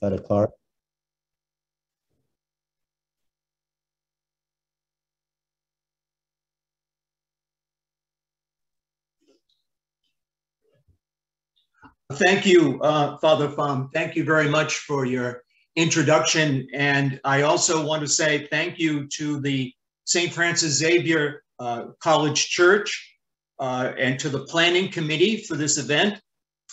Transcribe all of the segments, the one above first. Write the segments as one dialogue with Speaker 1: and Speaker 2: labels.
Speaker 1: Father Clark.
Speaker 2: Thank you, Father Pham. Thank you very much for your introduction. And I also want to say thank you to the St. Francis Xavier College Church and to the planning committee for this event,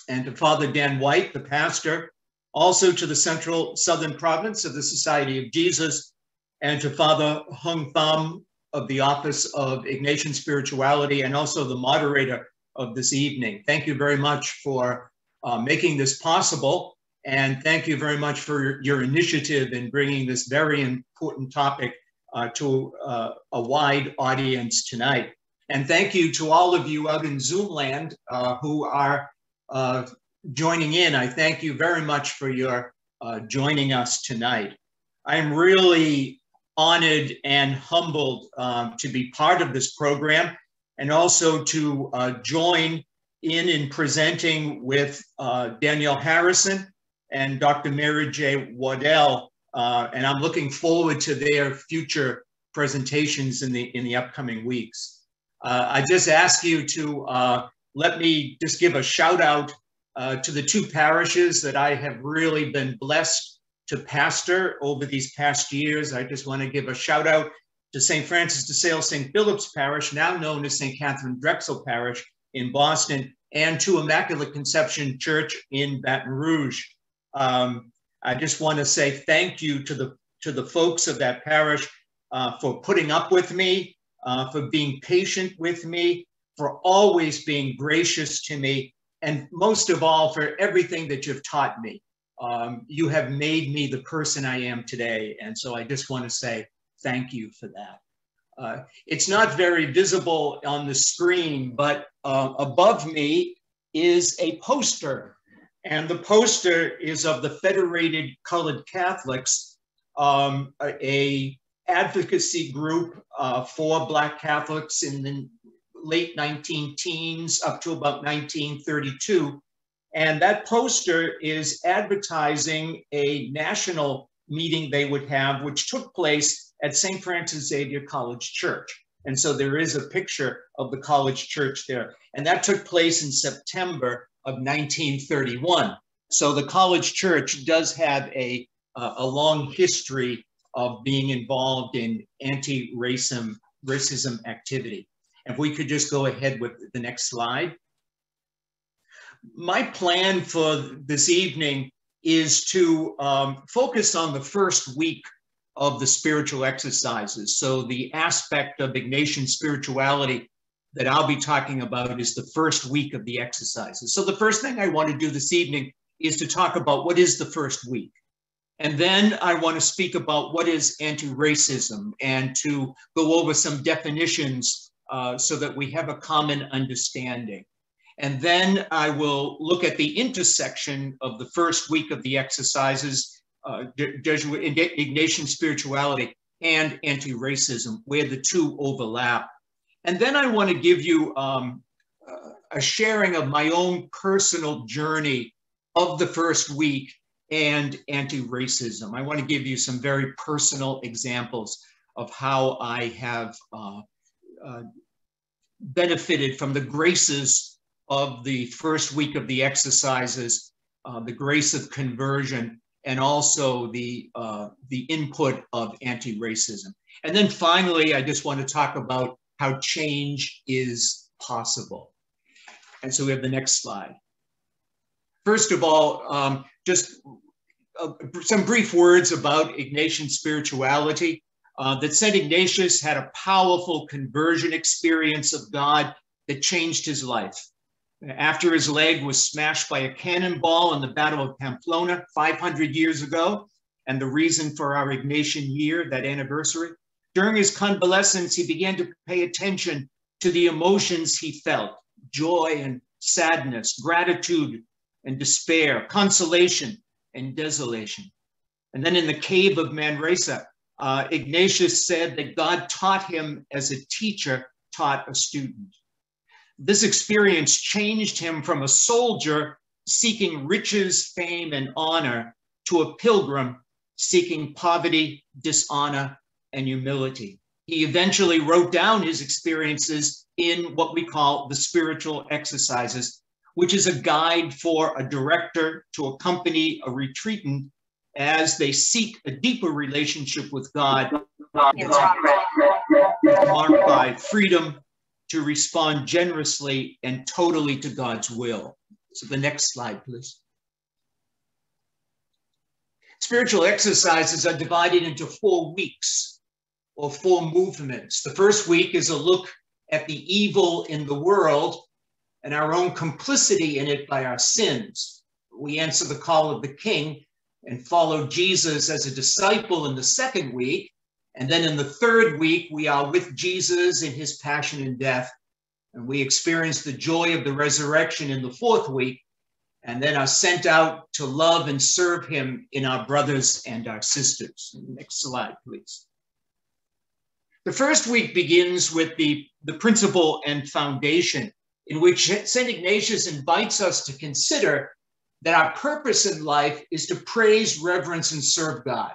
Speaker 2: and to Father Dan White, the pastor, also to the Central Southern Province of the Society of Jesus, and to Father Hung Pham of the Office of Ignatian Spirituality, and also the moderator of this evening. Thank you very much for making this possible. And thank you very much for your initiative in bringing this very important topic to a wide audience tonight. And thank you to all of you out in Zoom land who are joining in. I thank you very much for your joining us tonight. I'm really honored and humbled to be part of this program, and also to join in presenting with Danielle Harrison and Dr. Mary J. Waddell, and I'm looking forward to their future presentations in the upcoming weeks. I just ask you to let me just give a shout out to the two parishes that I have really been blessed to pastor over these past years. I just want to give a shout out to St. Francis de Sales St. Philip's Parish, now known as St. Catherine Drexel Parish in Boston, and to Immaculate Conception Church in Baton Rouge. I just want to say thank you to the folks of that parish for putting up with me, for being patient with me, for always being gracious to me, and most of all, for everything that you've taught me. You have made me the person I am today, and so I just want to say thank you for that. It's not very visible on the screen, but above me is a poster, and the poster is of the Federated Colored Catholics, a advocacy group for Black Catholics in the late 19-teens up to about 1932. And that poster is advertising a national meeting they would have, which took place at St. Francis Xavier College Church. And so there is a picture of the college church there. And that took place in September of 1931. So the college church does have a long history of being involved in anti-racism activity. If we could just go ahead with the next slide. My plan for this evening is to focus on the first week of the spiritual exercises. So the aspect of Ignatian spirituality that I'll be talking about is the first week of the exercises. So the first thing I want to do this evening is to talk about what is the first week. And then I want to speak about what is anti-racism, and to go over some definitions so that we have a common understanding. And then I will look at the intersection of the first week of the exercises, Jesuit Ignatian spirituality and anti-racism, where the two overlap. And then I want to give you a sharing of my own personal journey of the first week and anti-racism. I want to give you some very personal examples of how I have benefited from the graces of the first week of the exercises, the grace of conversion, and also the input of anti-racism. And then finally, I just want to talk about how change is possible. And so we have the next slide. First of all, just some brief words about Ignatian spirituality. That St. Ignatius had a powerful conversion experience of God that changed his life. After his leg was smashed by a cannonball in the Battle of Pamplona 500 years ago, and the reason for our Ignatian year, that anniversary, during his convalescence, he began to pay attention to the emotions he felt: joy and sadness, gratitude and despair, consolation and desolation. And then in the cave of Manresa, Ignatius said that God taught him as a teacher taught a student. This experience changed him from a soldier seeking riches, fame, and honor to a pilgrim seeking poverty, dishonor, and humility. He eventually wrote down his experiences in what we call the Spiritual Exercises, which is a guide for a director to accompany a retreatant as they seek a deeper relationship with God, marked by freedom to respond generously and totally to God's will. So the next slide, please. Spiritual exercises are divided into 4 weeks or 4 movements. The first week is a look at the evil in the world and our own complicity in it by our sins. We answer the call of the King and follow Jesus as a disciple in the second week. And then in the third week, we are with Jesus in his passion and death. And we experience the joy of the resurrection in the fourth week, and then are sent out to love and serve him in our brothers and our sisters. Next slide, please. The first week begins with the principle and foundation, in which St. Ignatius invites us to consider that our purpose in life is to praise, reverence, and serve God.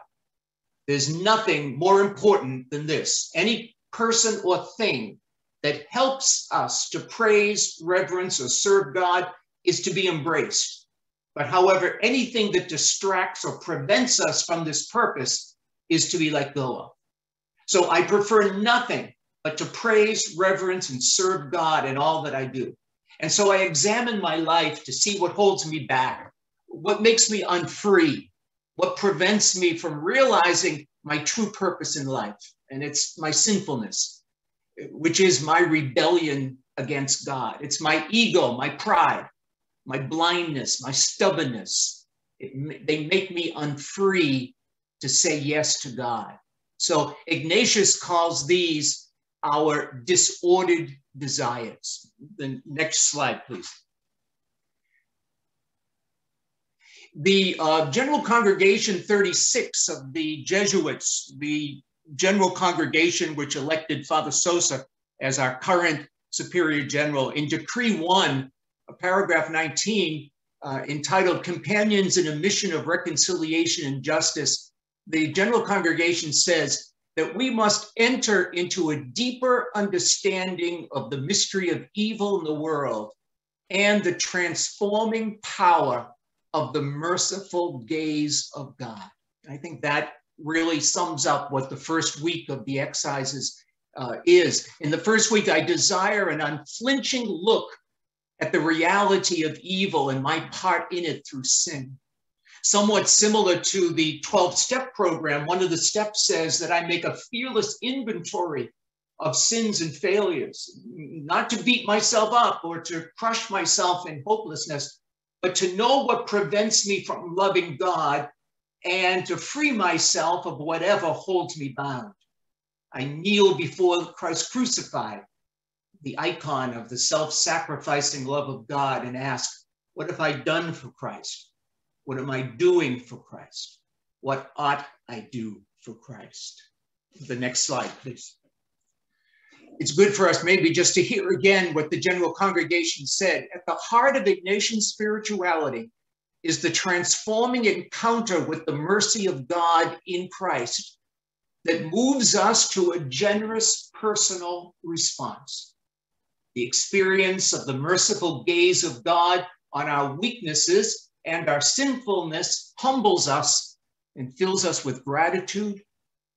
Speaker 2: There's nothing more important than this. Any person or thing that helps us to praise, reverence, or serve God is to be embraced. But however, anything that distracts or prevents us from this purpose is to be let go of. So I prefer nothing but to praise, reverence, and serve God in all that I do. And so I examine my life to see what holds me back, what makes me unfree, what prevents me from realizing my true purpose in life. And it's my sinfulness, which is my rebellion against God. It's my ego, my pride, my blindness, my stubbornness. They make me unfree to say yes to God. So Ignatius calls these our disordered desires. The next slide, please. The General Congregation 36 of the Jesuits, the General Congregation which elected Father Sosa as our current Superior General, in Decree 1, paragraph 19, entitled Companions in a Mission of Reconciliation and Justice, the General Congregation says that we must enter into a deeper understanding of the mystery of evil in the world and the transforming power of the merciful gaze of God. I think that really sums up what the first week of the exercises is. In the first week, I desire an unflinching look at the reality of evil and my part in it through sin. Somewhat similar to the 12-step program, one of the steps says that I make a fearless inventory of sins and failures, not to beat myself up or to crush myself in hopelessness, but to know what prevents me from loving God and to free myself of whatever holds me bound. I kneel before Christ crucified, the icon of the self-sacrificing love of God, and ask, what have I done for Christ? What am I doing for Christ? What ought I do for Christ? The next slide, please. It's good for us maybe just to hear again what the General Congregation said. At the heart of Ignatian spirituality is the transforming encounter with the mercy of God in Christ that moves us to a generous personal response. The experience of the merciful gaze of God on our weaknesses and our sinfulness humbles us and fills us with gratitude,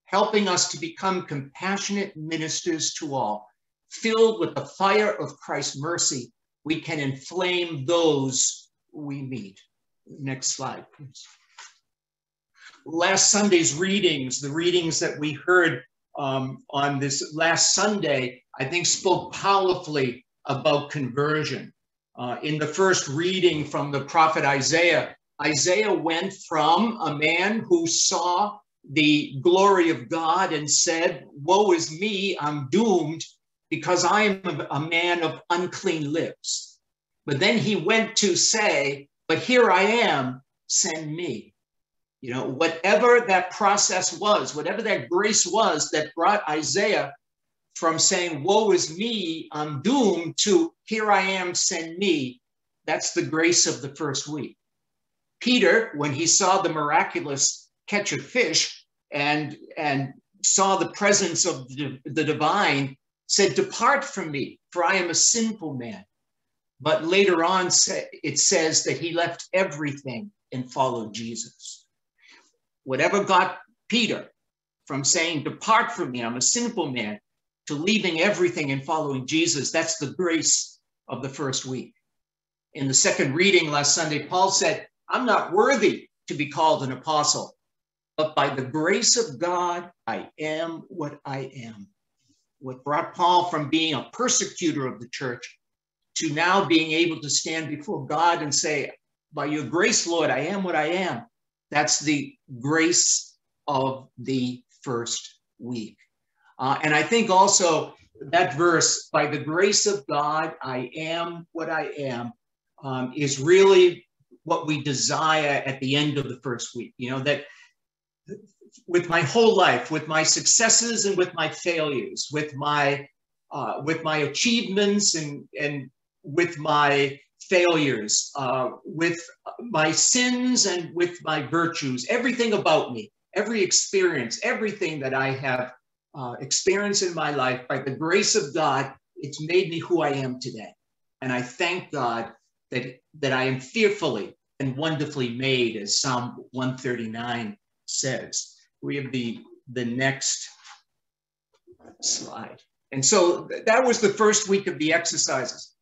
Speaker 2: helping us to become compassionate ministers to all. Filled with the fire of Christ's mercy, we can inflame those we meet. Next slide, please. Last Sunday's readings, the readings that we heard on this last Sunday, I think spoke powerfully about conversion. In the first reading from the prophet Isaiah, Isaiah went from a man who saw the glory of God and said, woe is me, I'm doomed because I am a man of unclean lips. But then he went to say, but here I am, send me. You know, whatever that process was, whatever that grace was that brought Isaiah from saying, woe is me, I'm doomed, to here I am, send me, that's the grace of the first week. Peter, when he saw the miraculous catch of fish and saw the presence of the divine, said, "Depart from me, for I am a sinful man." But later on, it says that he left everything and followed Jesus. Whatever got Peter from saying, "Depart from me, I'm a sinful man," to leaving everything and following Jesus, that's the grace of the first week. In the second reading last Sunday, Paul said, "I'm not worthy to be called an apostle, but by the grace of God, I am what I am." What brought Paul from being a persecutor of the church to now being able to stand before God and say, "By your grace, Lord, I am what I am." That's the grace of the first week. And I think also that verse, "By the grace of God, I am what I am," is really what we desire at the end of the first week. You know, that with my whole life, with my successes and with my failures, with my achievements and with my failures, with my sins and with my virtues, everything about me, every experience, everything that I have experienced in my life, by the grace of God, it's made me who I am today. And I thank God that I am fearfully and wonderfully made, as Psalm 139 says. We have the next slide. And so that was the first week of the exercises.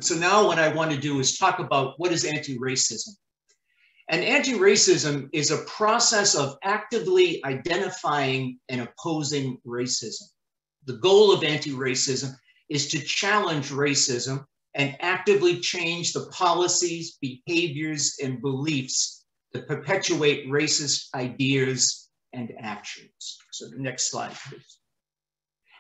Speaker 2: So now what I want to do is talk about what is anti-racism. And anti-racism is a process of actively identifying and opposing racism. The goal of anti-racism is to challenge racism and actively change the policies, behaviors, and beliefs that perpetuate racist ideas and actions. So the next slide, please.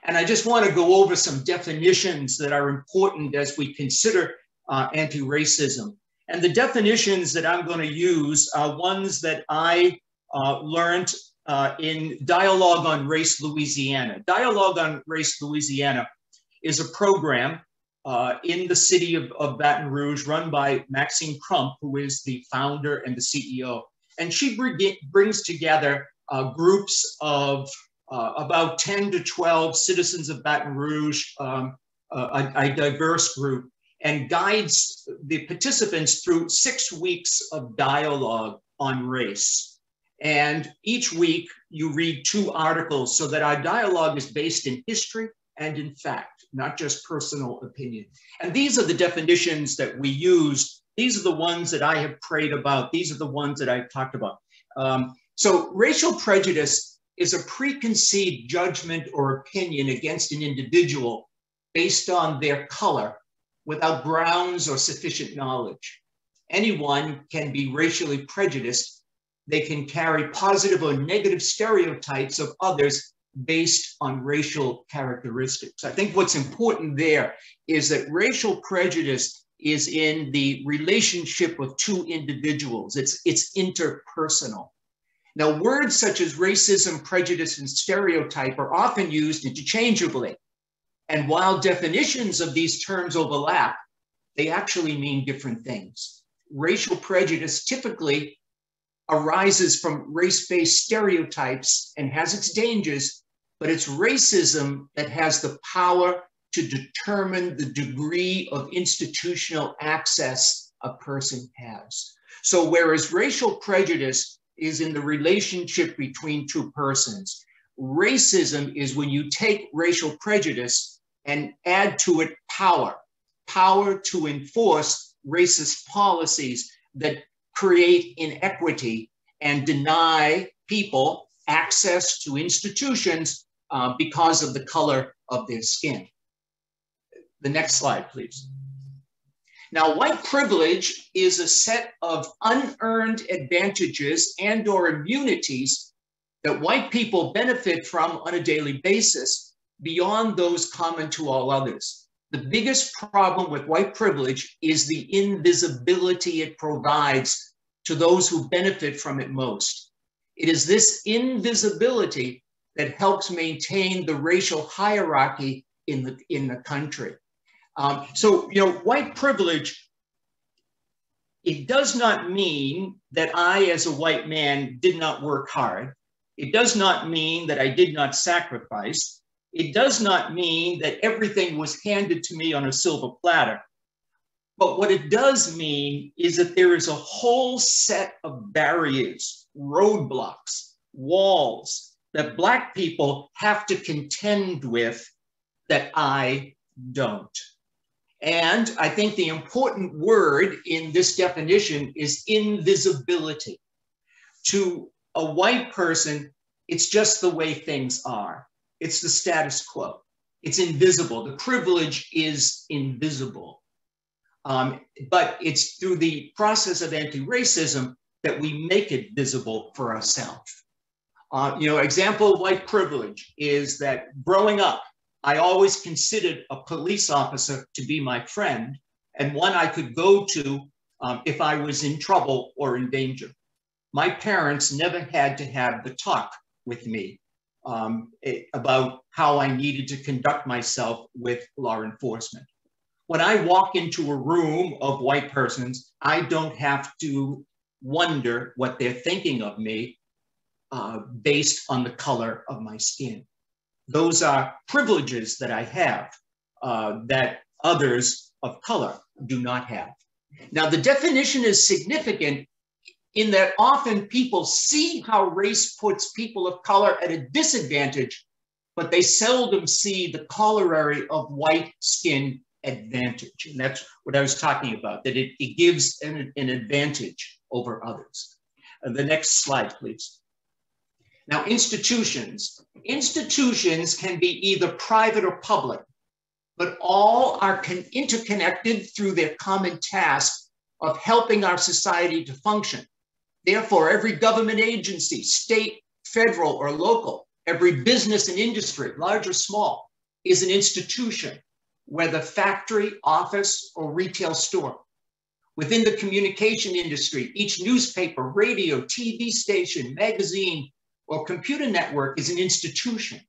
Speaker 2: And I just want to go over some definitions that are important as we consider anti-racism. And the definitions that I'm going to use are ones that I learned in Dialogue on Race Louisiana. Dialogue on Race Louisiana is a program in the city of Baton Rouge run by Maxine Crump, who is the founder and the CEO. And she brings together groups of about 10 to 12 citizens of Baton Rouge, a diverse group, and guides the participants through 6 weeks of dialogue on race. And each week you read 2 articles so that our dialogue is based in history and in fact, not just personal opinion. And these are the definitions that we use. These are the ones that I have prayed about. These are the ones that I've talked about. So racial prejudice is a preconceived judgment or opinion against an individual based on their color without grounds or sufficient knowledge. Anyone can be racially prejudiced. They can carry positive or negative stereotypes of others based on racial characteristics. I think what's important there is that racial prejudice is in the relationship of 2 individuals. It's interpersonal. Now, words such as racism, prejudice, and stereotype are often used interchangeably. And while definitions of these terms overlap, they actually mean different things. Racial prejudice typically arises from race-based stereotypes and has its dangers, but it's racism that has the power to determine the degree of institutional access a person has. So whereas racial prejudice is in the relationship between 2 persons, racism is when you take racial prejudice and add to it power to enforce racist policies that create inequity and deny people access to institutions because of the color of their skin. The next slide, please. Now, white privilege is a set of unearned advantages and or immunities that white people benefit from on a daily basis beyond those common to all others. The biggest problem with white privilege is the invisibility it provides to those who benefit from it most. It is this invisibility that helps maintain the racial hierarchy in the, country. So, you know, white privilege It does not mean that I, as a white man, did not work hard. It does not mean that I did not sacrifice. It does not mean that everything was handed to me on a silver platter. But what it does mean is that there is a whole set of barriers, roadblocks, walls that Black people have to contend with that I don't. And I think the important word in this definition is invisibility. To a white person, it's just the way things are. It's the status quo. It's invisible. The privilege is invisible. But it's through the process of anti-racism that we make it visible for ourselves. Example of white privilege is that growing up, I always considered a police officer to be my friend and one I could go to if I was in trouble or in danger. My parents never had to have the talk with me about how I needed to conduct myself with law enforcement. When I walk into a room of white persons, I don't have to wonder what they're thinking of me based on the color of my skin. Those are privileges that I have that others of color do not have. Now, the definition is significant in that often people see how race puts people of color at a disadvantage, but they seldom see the corollary of white skin advantage. And that's what I was talking about, that it gives an advantage over others. The next slide, please. Now, institutions. Institutions can be either private or public, but all are interconnected through their common task of helping our society to function. Therefore, every government agency, state, federal, or local, every business and industry, large or small, is an institution, whether factory, office, or retail store. Within the communication industry, each newspaper, radio, TV station, magazine, or computer network is an institution.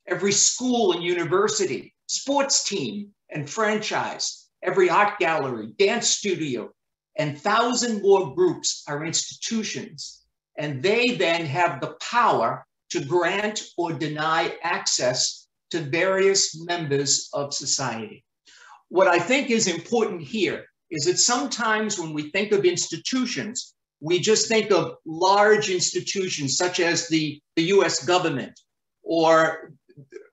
Speaker 2: Every school and university, sports team and franchise, every art gallery, dance studio, and 1,000 more groups are institutions. And they then have the power to grant or deny access to various members of society. What I think is important here is that sometimes when we think of institutions, we just think of large institutions such as the US government or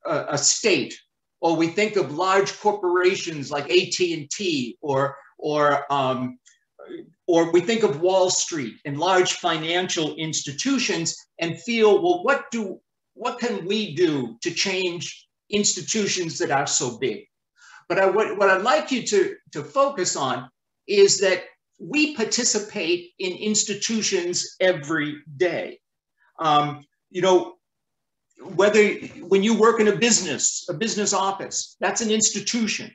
Speaker 2: a state, or we think of large corporations like AT&T or we think of Wall Street and large financial institutions and feel, well, what can we do to change institutions that are so big? But what I'd like you to focus on is that we participate in institutions every day. Whether when you work in a business office, that's an institution.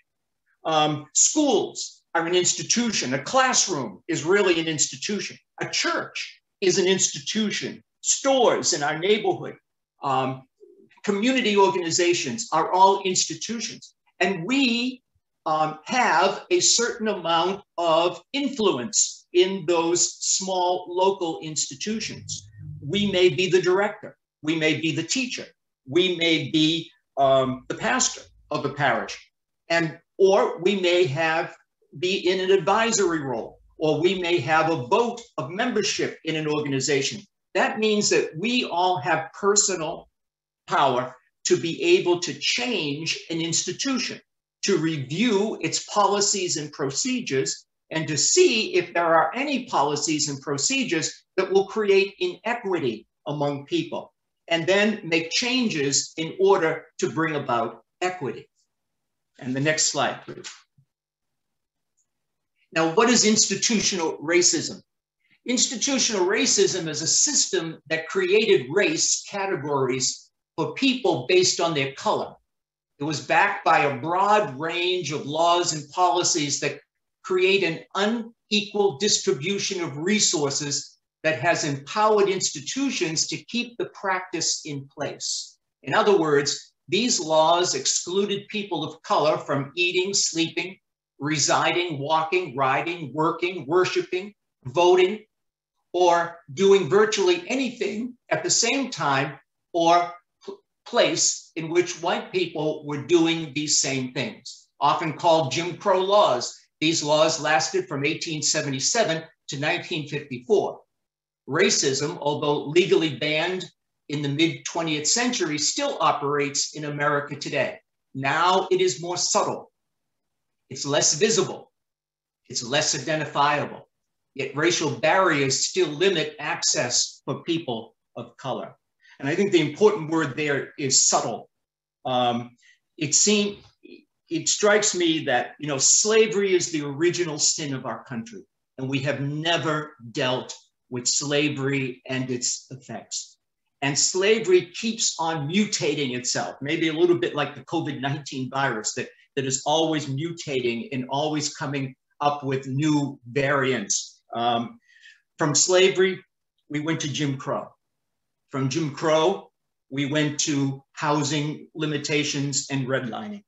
Speaker 2: Schools are an institution. A classroom is really an institution. A church is an institution. Stores in our neighborhood, community organizations are all institutions. And we have a certain amount of influence in those small local institutions. We may be the director, we may be the teacher, we may be the pastor of the parish, or we may be in an advisory role, or we may have a vote of membership in an organization. That means that we all have personal power to be able to change an institution, to review its policies and procedures, and to see if there are any policies and procedures that will create inequity among people, and then make changes in order to bring about equity. And the next slide, please. Now, what is institutional racism? Institutional racism is a system that created race categories for people based on their color. It was backed by a broad range of laws and policies that create an unequal distribution of resources that has empowered institutions to keep the practice in place. In other words, these laws excluded people of color from eating, sleeping, residing, walking, riding, working, worshiping, voting, or doing virtually anything at the same time or place in which white people were doing these same things, often called Jim Crow laws. These laws lasted from 1877 to 1954. Racism, although legally banned in the mid-20th century, still operates in America today. Now it is more subtle. It's less visible. It's less identifiable. Yet racial barriers still limit access for people of color. And I think the important word there is subtle. It strikes me that, you know, slavery is the original sin of our country, and we have never dealt with slavery and its effects. And slavery keeps on mutating itself, maybe a little bit like the COVID-19 virus that is always mutating and always coming up with new variants. From slavery, we went to Jim Crow. From Jim Crow, we went to housing limitations and redlining.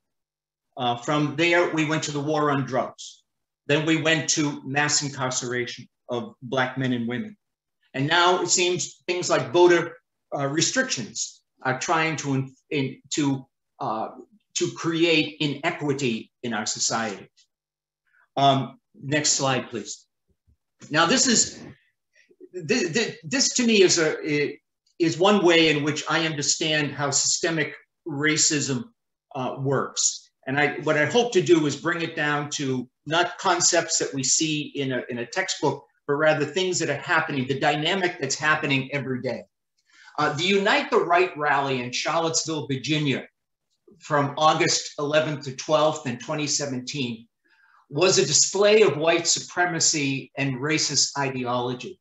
Speaker 2: From there, we went to the war on drugs. Then we went to mass incarceration of Black men and women. And now it seems things like voter restrictions are trying to create inequity in our society. Next slide, please. Now, this to me is one way in which I understand how systemic racism works. And what I hope to do is bring it down to not concepts that we see in a textbook, but rather things that are happening, the dynamic that's happening every day. The Unite the Right rally in Charlottesville, Virginia, from August 11th to 12th in 2017, was a display of white supremacy and racist ideology.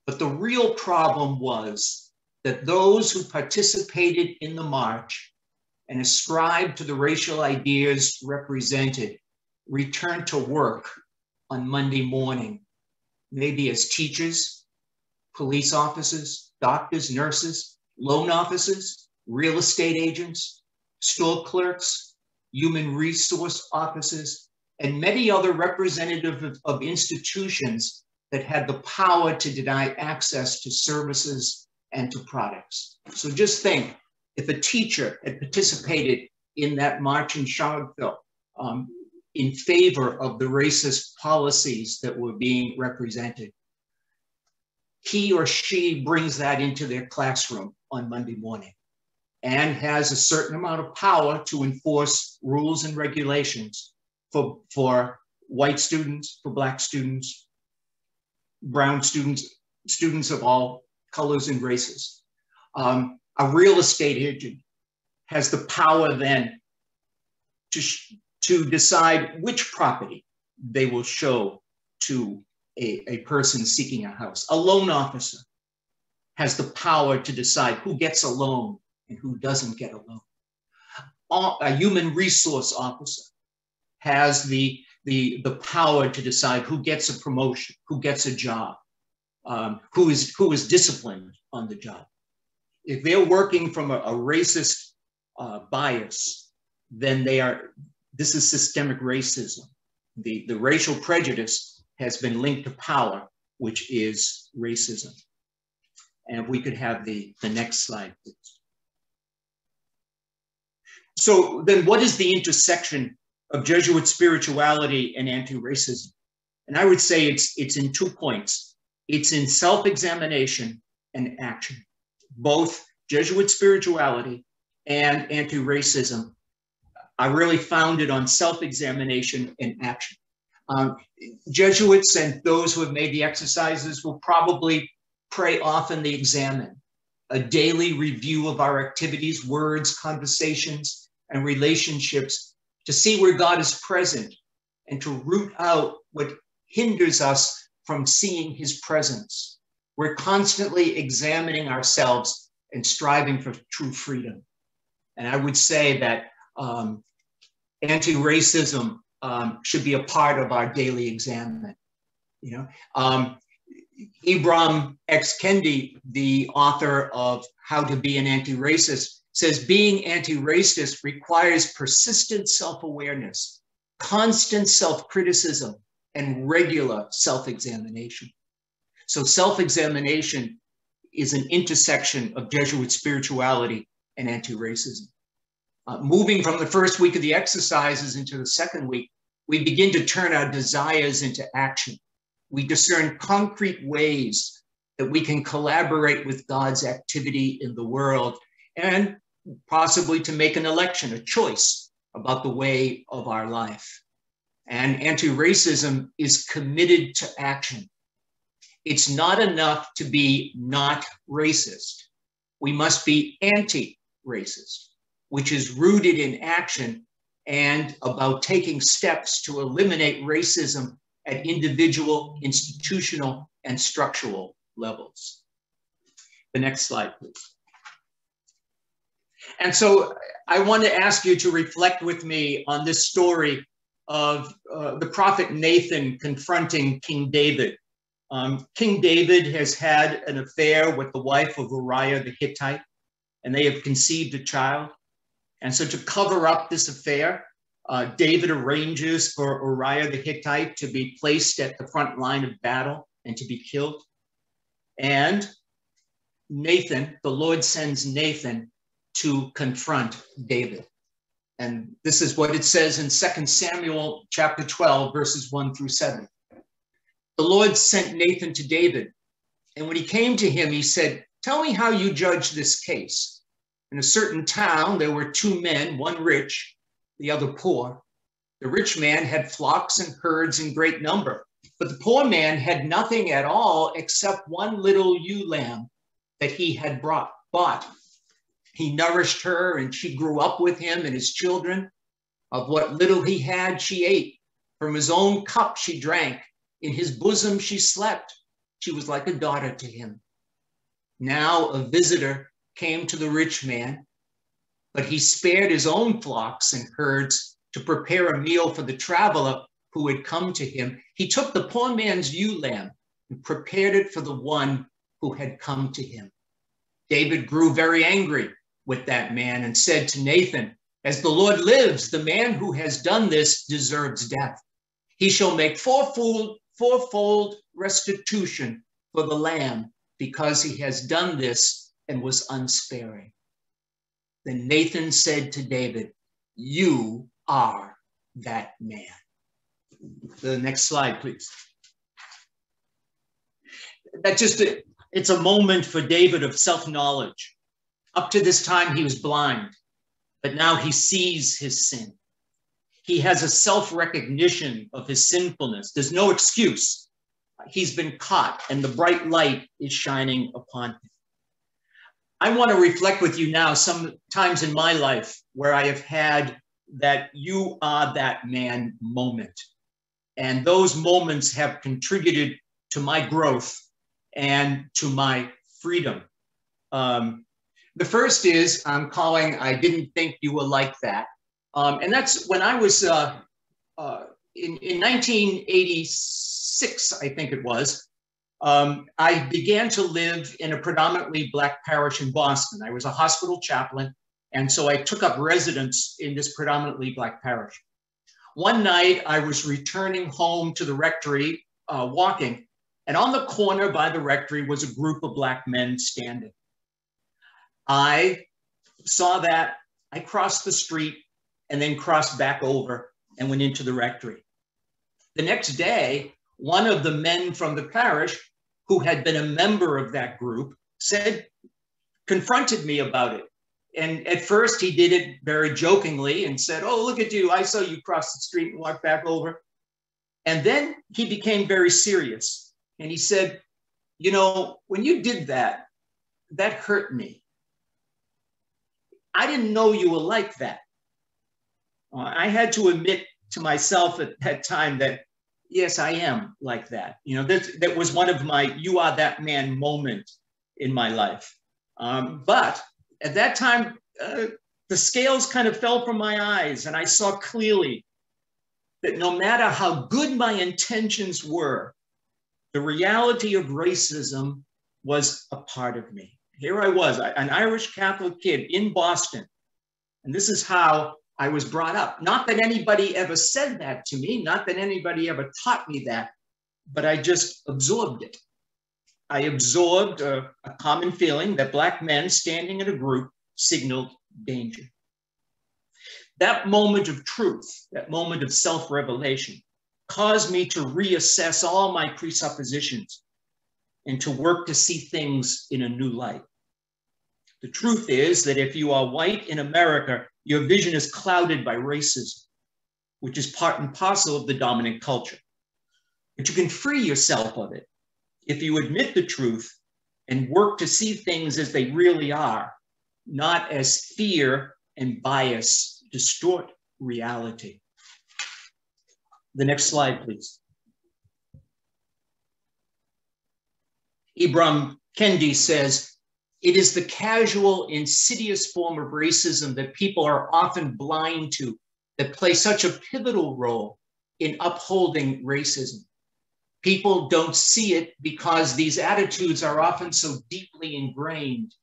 Speaker 2: But the real problem was that those who participated in the march and ascribed to the racial ideas represented returned to work on Monday morning, maybe as teachers, police officers, doctors, nurses, loan officers, real estate agents, store clerks, human resource officers, and many other representatives of institutions that had the power to deny access to services and to products. So just think, if a teacher had participated in that march in Charlottesville in favor of the racist policies that were being represented, he or she brings that into their classroom on Monday morning and has a certain amount of power to enforce rules and regulations for white students, for Black students, brown students, students of all colors and races. A real estate agent has the power then to decide which property they will show to a person seeking a house. A loan officer has the power to decide who gets a loan and who doesn't get a loan. A human resource officer has the power to decide who gets a promotion, who gets a job, who is disciplined on the job. If they're working from a racist bias, then this is systemic racism. The racial prejudice has been linked to power, which is racism. And if we could have the next slide, please. So then what is the intersection of Jesuit spirituality and anti-racism? And I would say it's in 2 points. It's in self-examination and action. Both Jesuit spirituality and anti-racism are really founded on self-examination and action. Jesuits and those who have made the exercises will probably pray often they examine a daily review of our activities, words, conversations, and relationships to see where God is present and to root out what hinders us from seeing his presence. We're constantly examining ourselves and striving for true freedom. And I would say that anti-racism should be a part of our daily examination. You know, Ibram X. Kendi, the author of How to Be an Anti-Racist, says being anti-racist requires persistent self-awareness, constant self-criticism, and regular self-examination. So self-examination is an intersection of Jesuit spirituality and anti-racism. Moving from the first week of the exercises into the second week, we begin to turn our desires into action. We discern concrete ways that we can collaborate with God's activity in the world and possibly to make an election, a choice about the way of our life. And anti-racism is committed to action. It's not enough to be not racist. We must be anti-racist, which is rooted in action and about taking steps to eliminate racism at individual, institutional, and structural levels. The next slide, please. And so I want to ask you to reflect with me on this story of the prophet Nathan confronting King David. King David has had an affair with the wife of Uriah the Hittite, and they have conceived a child. And so to cover up this affair, David arranges for Uriah the Hittite to be placed at the front line of battle and to be killed. And Nathan, the Lord sends Nathan to confront David. And this is what it says in 2 Samuel chapter 12, verses 1 through 7. The Lord sent Nathan to David, and when he came to him, he said, "Tell me how you judge this case. In a certain town, there were two men, one rich, the other poor. The rich man had flocks and herds in great number, but the poor man had nothing at all except one little ewe lamb that he had bought. He nourished her, and she grew up with him and his children. Of what little he had, she ate. From his own cup she drank. In his bosom she slept. She was like a daughter to him. Now a visitor came to the rich man, but he spared his own flocks and herds to prepare a meal for the traveler who had come to him. He took the poor man's ewe lamb and prepared it for the one who had come to him." David grew very angry with that man and said to Nathan, "As the Lord lives, the man who has done this deserves death. He shall make fourfold restitution for the lamb because he has done this and was unsparing." Then Nathan said to David, "You are that man." The next slide, please. It's a moment for David of self-knowledge. Up to this time, he was blind, but now he sees his sin. He has a self-recognition of his sinfulness. There's no excuse. He's been caught, and the bright light is shining upon him. I want to reflect with you now some times in my life where I have had that "you are that man" moment. And those moments have contributed to my growth and to my freedom. The first is I'm calling "I didn't think you were like that." And that's when I was in 1986, I think it was, I began to live in a predominantly Black parish in Boston. I was a hospital chaplain, and so I took up residence in this predominantly Black parish. One night, I was returning home to the rectory, walking, and on the corner by the rectory was a group of Black men standing. I saw that, I crossed the street, and then crossed back over and went into the rectory. The next day, one of the men from the parish who had been a member of that group confronted me about it. And at first he did it very jokingly and said, "Oh, look at you. I saw you cross the street and walk back over." And then he became very serious. And he said, "You know, when you did that, that hurt me. I didn't know you were like that." I had to admit to myself at that time that, yes, I am like that. You know, that was one of my "you are that man" moment in my life. But at that time, the scales kind of fell from my eyes, and I saw clearly that no matter how good my intentions were, the reality of racism was a part of me. Here I was, an Irish Catholic kid in Boston, and this is how I was brought up. Not that anybody ever said that to me, not that anybody ever taught me that, but I just absorbed it. I absorbed a common feeling that Black men standing in a group signaled danger. That moment of truth, that moment of self-revelation, caused me to reassess all my presuppositions and to work to see things in a new light. The truth is that if you are white in America, your vision is clouded by racism, which is part and parcel of the dominant culture. But you can free yourself of it if you admit the truth and work to see things as they really are, not as fear and bias distort reality. The next slide, please. Ibram Kendi says, "It is the casual, insidious form of racism that people are often blind to that play such a pivotal role in upholding racism. People don't see it because these attitudes are often so deeply ingrained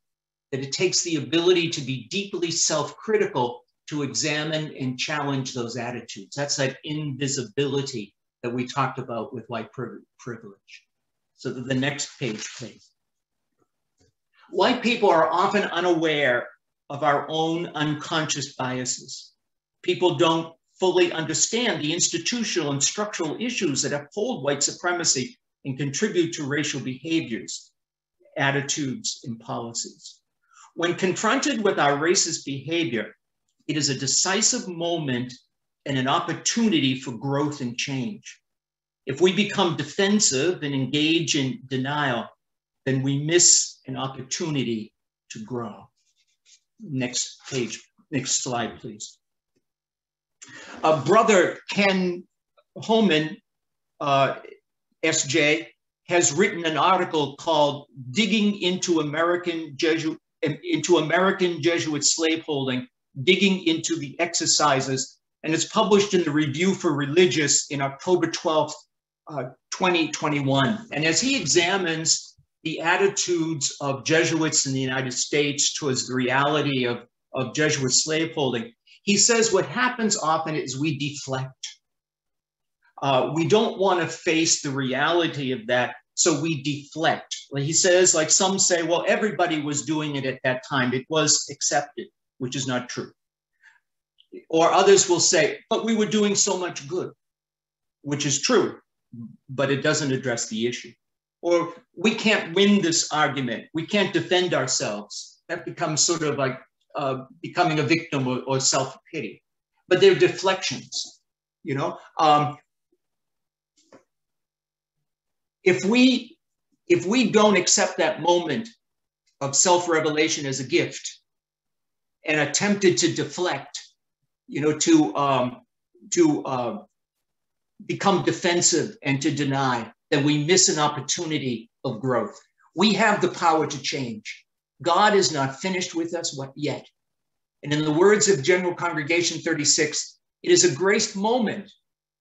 Speaker 2: that it takes the ability to be deeply self-critical to examine and challenge those attitudes." That's that invisibility that we talked about with white privilege. So the next page, please. White people are often unaware of our own unconscious biases. People don't fully understand the institutional and structural issues that uphold white supremacy and contribute to racial behaviors, attitudes, and policies. When confronted with our racist behavior, it is a decisive moment and an opportunity for growth and change. If we become defensive and engage in denial, then we miss an opportunity to grow. Next page, next slide, please. Brother Ken Homan, SJ, has written an article called "Digging into American Jesuit Slaveholding, Digging into the Exercises," and it's published in the Review for Religious in October 12th, 2021. And as he examines the attitudes of Jesuits in the United States towards the reality of Jesuit slaveholding, he says what happens often is we deflect. We don't want to face the reality of that, so we deflect. He says, like some say, well, everybody was doing it at that time. It was accepted, which is not true. Or others will say, but we were doing so much good, which is true, but it doesn't address the issue. Or we can't win this argument. We can't defend ourselves. That becomes sort of like becoming a victim or self-pity. But they're deflections, you know? If we don't accept that moment of self-revelation as a gift and attempted to deflect, you know, to become defensive and to deny, then we miss an opportunity of growth. We have the power to change. God is not finished with us yet. And in the words of General Congregation 36, it is a graced moment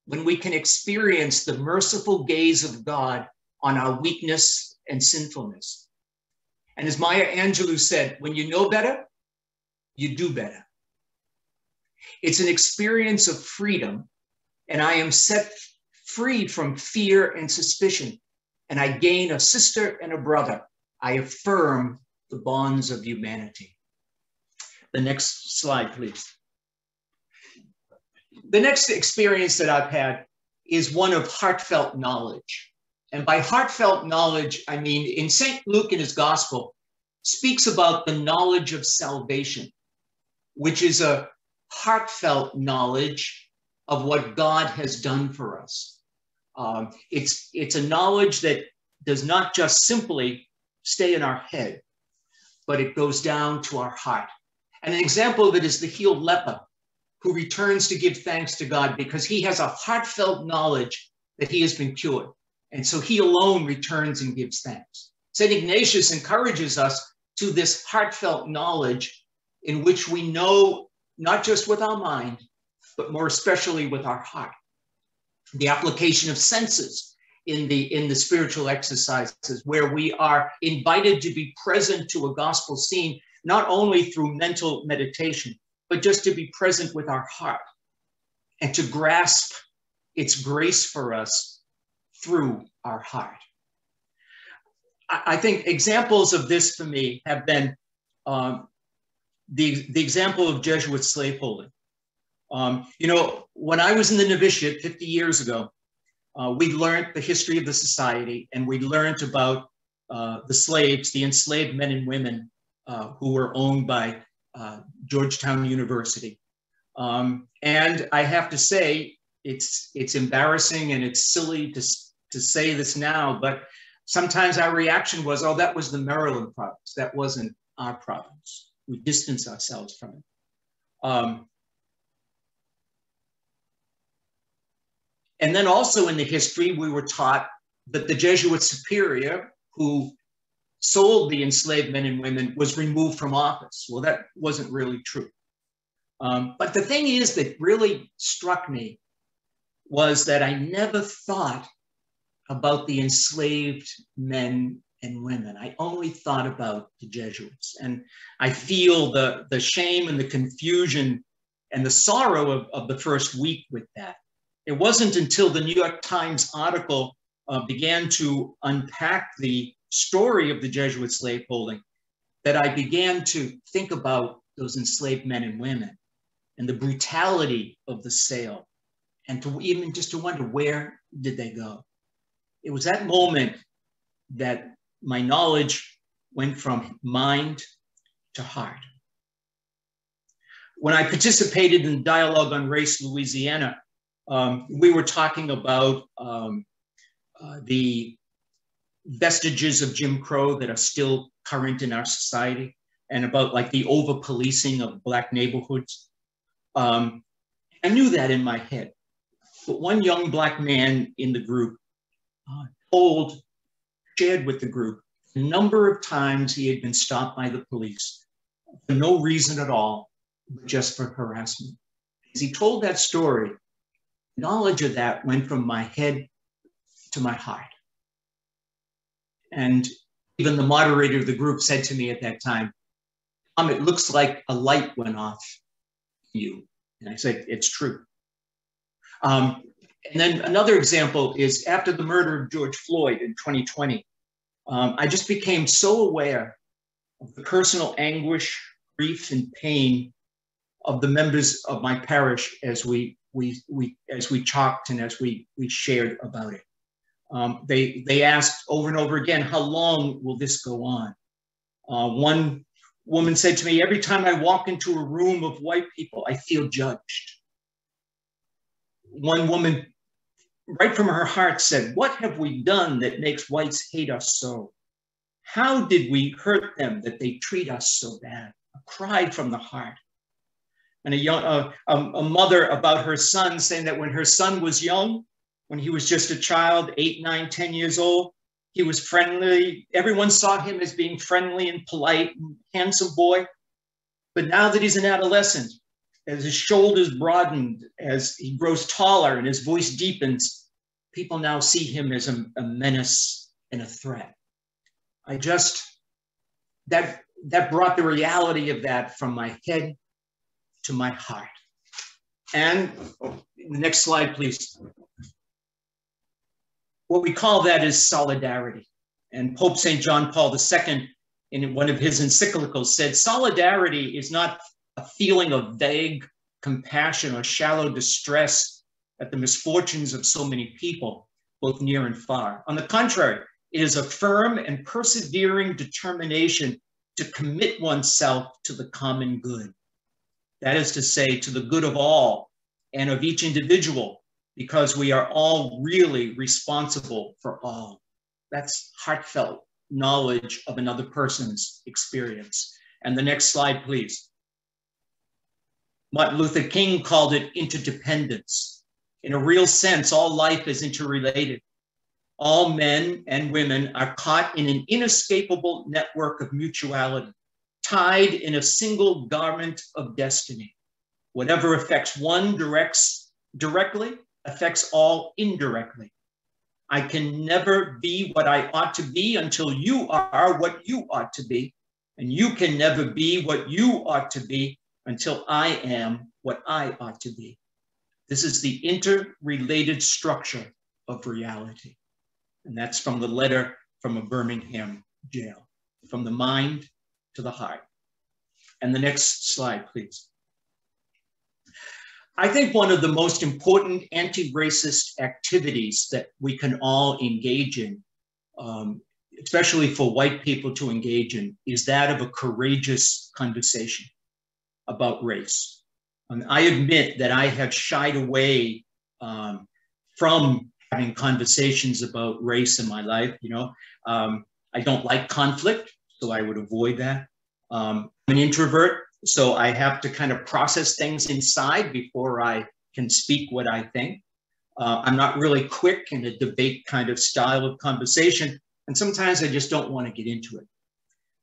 Speaker 2: when we can experience the merciful gaze of God on our weakness and sinfulness. And as Maya Angelou said, when you know better, you do better. It's an experience of freedom, and I am set free from fear and suspicion, and I gain a sister and a brother. I affirm the bonds of humanity. The next slide, please. The next experience that I've had is one of heartfelt knowledge. And by heartfelt knowledge, I mean, in St. Luke in his gospel, speaks about the knowledge of salvation, which is a heartfelt knowledge of what God has done for us. It's a knowledge that does not just simply stay in our head, but it goes down to our heart. And an example of it is the healed leper who returns to give thanks to God because he has a heartfelt knowledge that he has been cured. And so he alone returns and gives thanks. St. Ignatius encourages us to this heartfelt knowledge in which we know not just with our mind, but more especially with our heart. The application of senses in the spiritual exercises, where we are invited to be present to a gospel scene, not only through mental meditation, but just to be present with our heart and to grasp its grace for us through our heart. I think examples of this for me have been the example of Jesuit slaveholding. You know, when I was in the novitiate 50 years ago, we learned the history of the society, and we learned about the slaves, the enslaved men and women who were owned by Georgetown University. And I have to say, it's embarrassing and it's silly to say this now, but sometimes our reaction was, oh, that was the Maryland province. That wasn't our province. We distance ourselves from it. And then also in the history, we were taught that the Jesuit superior who sold the enslaved men and women was removed from office. Well, that wasn't really true. But the thing is that really struck me was that I never thought about the enslaved men and women. I only thought about the Jesuits. And I feel the shame and the confusion and the sorrow of the first week with that. It wasn't until the New York Times article began to unpack the story of the Jesuit slaveholding that I began to think about those enslaved men and women and the brutality of the sale, and to even just to wonder, where did they go? It was that moment that my knowledge went from mind to heart. When I participated in Dialogue on Race, Louisiana, we were talking about the vestiges of Jim Crow that are still current in our society, and about like the over-policing of Black neighborhoods. I knew that in my head, but one young Black man in the group shared with the group a number of times he had been stopped by the police for no reason at all, but just for harassment. As he told that story, knowledge of that went from my head to my heart. And even the moderator of the group said to me at that time, Tom, it looks like a light went off you. And I said, it's true. And then another example is after the murder of George Floyd in 2020, I just became so aware of the personal anguish, grief, and pain of the members of my parish as we talked and as we shared about it. They asked over and over again, how long will this go on? One woman said to me, every time I walk into a room of white people, I feel judged. One woman, right from her heart, said, what have we done that makes whites hate us so? How did we hurt them that they treat us so bad? A cry from the heart. And a mother about her son saying that when her son was young, when he was just a child, 8, 9, 10 years old, he was friendly. Everyone saw him as being friendly and polite and handsome boy. But now that he's an adolescent, as his shoulders broadened, as he grows taller and his voice deepens, people now see him as a menace and a threat. That brought the reality of that from my head to my heart. And the next slide, please. What we call that is solidarity. And Pope St. John Paul II, in one of his encyclicals, said, solidarity is not a feeling of vague compassion or shallow distress at the misfortunes of so many people, both near and far. On the contrary, it is a firm and persevering determination to commit oneself to the common good. That is to say, to the good of all and of each individual, because we are all really responsible for all. That's heartfelt knowledge of another person's experience. And the next slide, please. Martin Luther King called it interdependence. In a real sense, all life is interrelated. All men and women are caught in an inescapable network of mutuality, tied in a single garment of destiny. Whatever affects one directly affects all indirectly. I can never be what I ought to be until you are what you ought to be. And you can never be what you ought to be until I am what I ought to be. This is the interrelated structure of reality. And that's from the letter from a Birmingham jail, from the mind to the heart. And the next slide, please. I think one of the most important anti-racist activities that we can all engage in, especially for white people to engage in, is that of a courageous conversation about race. I admit that I have shied away from having conversations about race in my life. I don't like conflict, so I would avoid that. I'm an introvert, so I have to kind of process things inside before I can speak what I think. I'm not really quick in a debate kind of style of conversation, and sometimes I just don't want to get into it.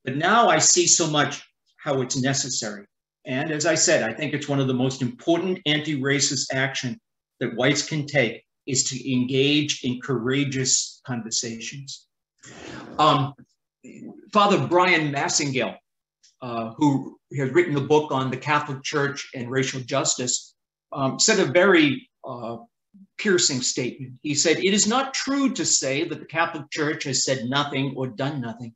Speaker 2: But now I see so much how it's necessary. And as I said, I think it's one of the most important anti-racist action that whites can take is to engage in courageous conversations. Father Brian Massingale, who has written a book on the Catholic Church and racial justice, said a very piercing statement. He said, "It is not true to say that the Catholic Church has said nothing or done nothing.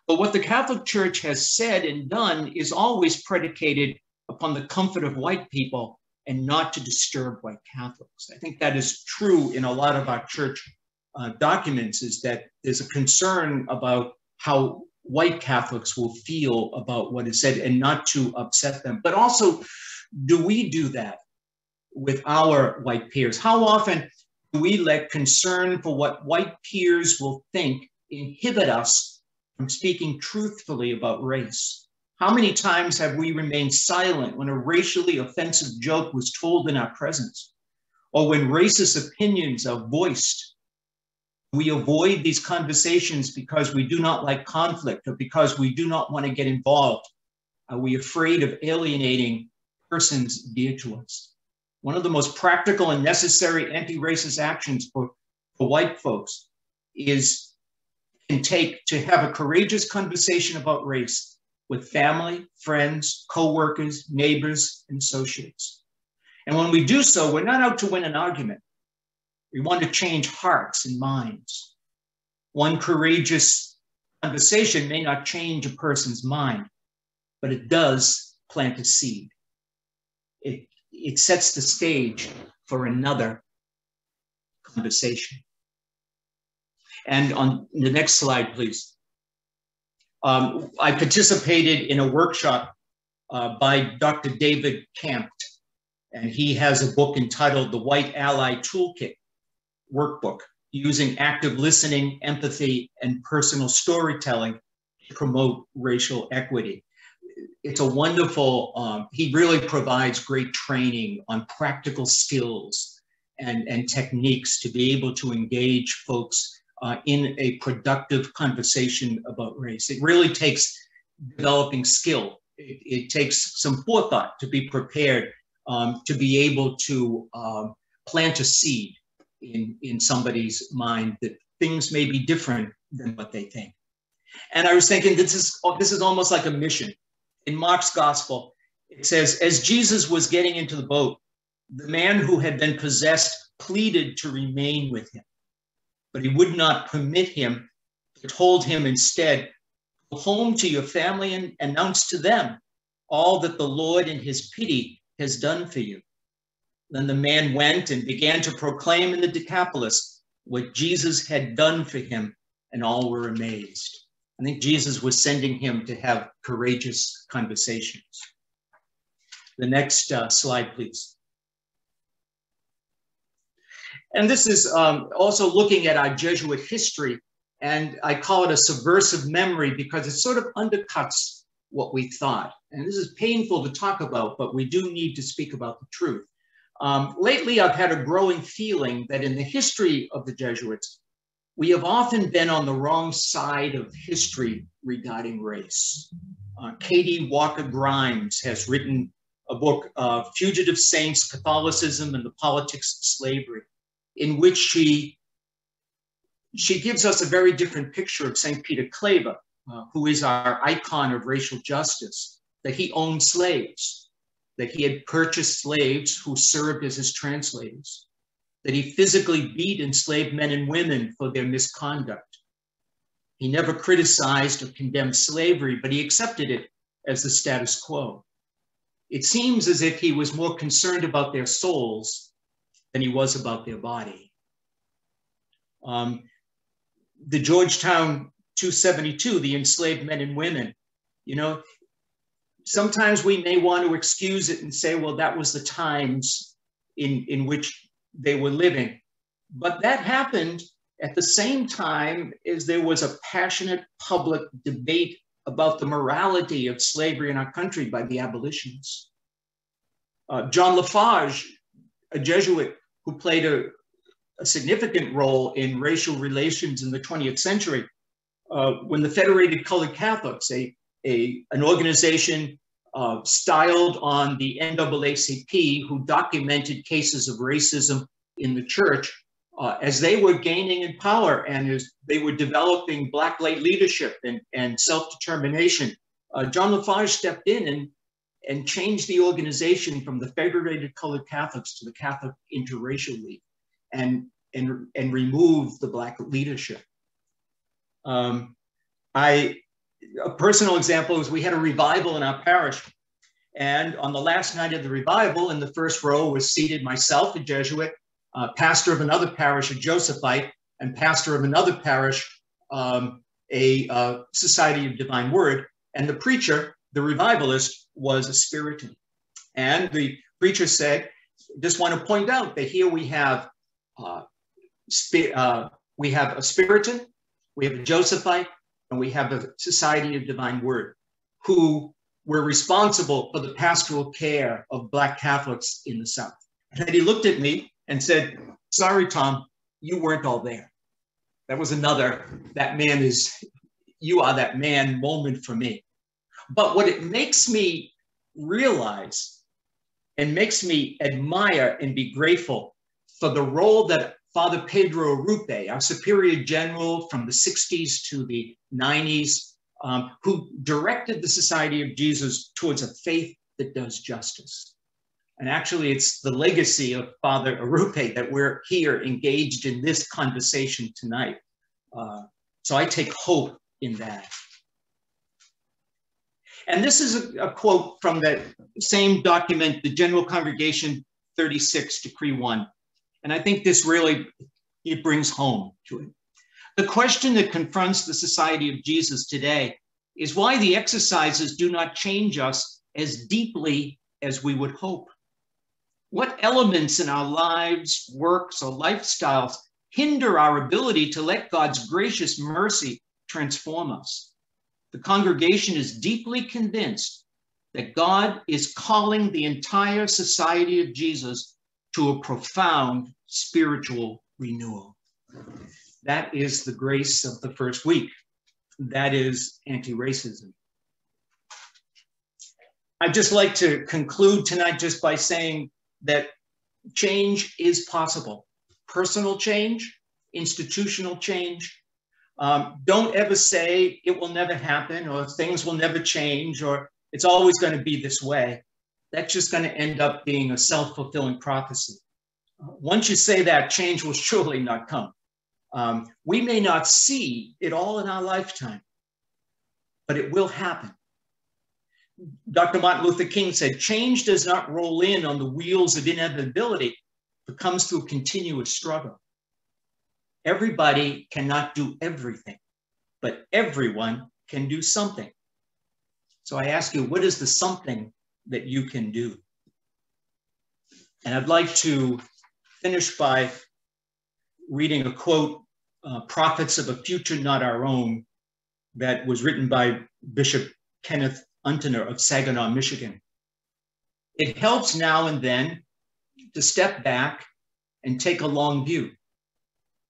Speaker 2: But what the Catholic Church has said and done is always predicated upon the comfort of white people and not to disturb white Catholics." I think that is true in a lot of our church documents, is that there's a concern about how white Catholics will feel about what is said and not to upset them. But also, do we do that with our white peers? How often do we let concern for what white peers will think inhibit us from speaking truthfully about race? How many times have we remained silent when a racially offensive joke was told in our presence, or when racist opinions are voiced? We avoid these conversations because we do not like conflict or because we do not want to get involved. Are we afraid of alienating persons dear to us? One of the most practical and necessary anti-racist actions for white folks can take to have a courageous conversation about race with family, friends, co-workers, neighbors, and associates. And when we do so, we're not out to win an argument. We want to change hearts and minds. One courageous conversation may not change a person's mind, but it does plant a seed. It sets the stage for another conversation. And on the next slide, please. I participated in a workshop by Dr. David Campt, and he has a book entitled The White Ally Toolkit Workbook, using active listening, empathy, and personal storytelling to promote racial equity. It's a wonderful, he really provides great training on practical skills and techniques to be able to engage folks in a productive conversation about race. It really takes developing skill. It takes some forethought to be prepared to be able to plant a seed in somebody's mind that things may be different than what they think. And I was thinking, this is almost like a mission. In Mark's gospel, it says, as Jesus was getting into the boat, the man who had been possessed pleaded to remain with him, but he would not permit him, but told him instead, go home to your family and announce to them all that the Lord in his pity has done for you. Then the man went and began to proclaim in the Decapolis what Jesus had done for him, and all were amazed. I think Jesus was sending him to have courageous conversations. The next slide, please. And this is also looking at our Jesuit history, and I call it a subversive memory because it sort of undercuts what we thought. And this is painful to talk about, but we do need to speak about the truth. Lately, I've had a growing feeling that in the history of the Jesuits, we have often been on the wrong side of history regarding race. Katie Walker Grimes has written a book, Fugitive Saints, Catholicism and the Politics of Slavery, in which she gives us a very different picture of St. Peter Claver, who is our icon of racial justice, that he owned slaves. that he had purchased slaves who served as his translators, that he physically beat enslaved men and women for their misconduct. He never criticized or condemned slavery, but he accepted it as the status quo. It seems as if he was more concerned about their souls than he was about their body. The Georgetown 272, the enslaved men and women, you know, sometimes we may want to excuse it and say, well, that was the times in which they were living. But that happened at the same time as there was a passionate public debate about the morality of slavery in our country by the abolitionists. John Lafarge, a Jesuit who played a significant role in racial relations in the 20th century, when the Federated Colored Catholics, an organization styled on the NAACP, who documented cases of racism in the church, as they were gaining in power and as they were developing Black light leadership and self-determination, John Lafarge stepped in and changed the organization from the Federated Colored Catholics to the Catholic Interracial League and removed the Black leadership. A personal example is we had a revival in our parish, and on the last night of the revival, in the first row was seated myself, a Jesuit, pastor of another parish, a Josephite, and pastor of another parish, a Society of Divine Word, and the preacher, the revivalist, was a Spiritan. And the preacher said, just want to point out that here we have a Spiritan, we have a Josephite, and we have a Society of Divine Word, who were responsible for the pastoral care of Black Catholics in the South. And then he looked at me and said, sorry, Tom, you weren't all there. That was another, you are that man moment for me. But what it makes me realize and makes me admire and be grateful for the role that Father Pedro Arrupe, our superior general from the 60s to the 90s, who directed the Society of Jesus towards a faith that does justice. And actually, it's the legacy of Father Arrupe that we're here engaged in this conversation tonight. So I take hope in that. And this is a quote from that same document, the General Congregation 36, Decree 1. And I think this really, it brings home to it. The question that confronts the Society of Jesus today is why the exercises do not change us as deeply as we would hope. What elements in our lives, works, or lifestyles hinder our ability to let God's gracious mercy transform us? The congregation is deeply convinced that God is calling the entire Society of Jesus to a profound spiritual renewal. That is the grace of the first week. That is anti-racism. I'd just like to conclude tonight just by saying that change is possible. Personal change, institutional change. Don't ever say it will never happen or things will never change or it's always going to be this way. That's just going to end up being a self-fulfilling prophecy. Once you say that, change will surely not come. We may not see it all in our lifetime, but it will happen. Dr. Martin Luther King said, change does not roll in on the wheels of inevitability, but comes through continuous struggle. Everybody cannot do everything, but everyone can do something. So I ask you, what is the something that you can do? And I'd like to finish by reading a quote, Prophets of a Future Not Our Own, that was written by Bishop Kenneth Untener of Saginaw, Michigan. It helps now and then to step back and take a long view.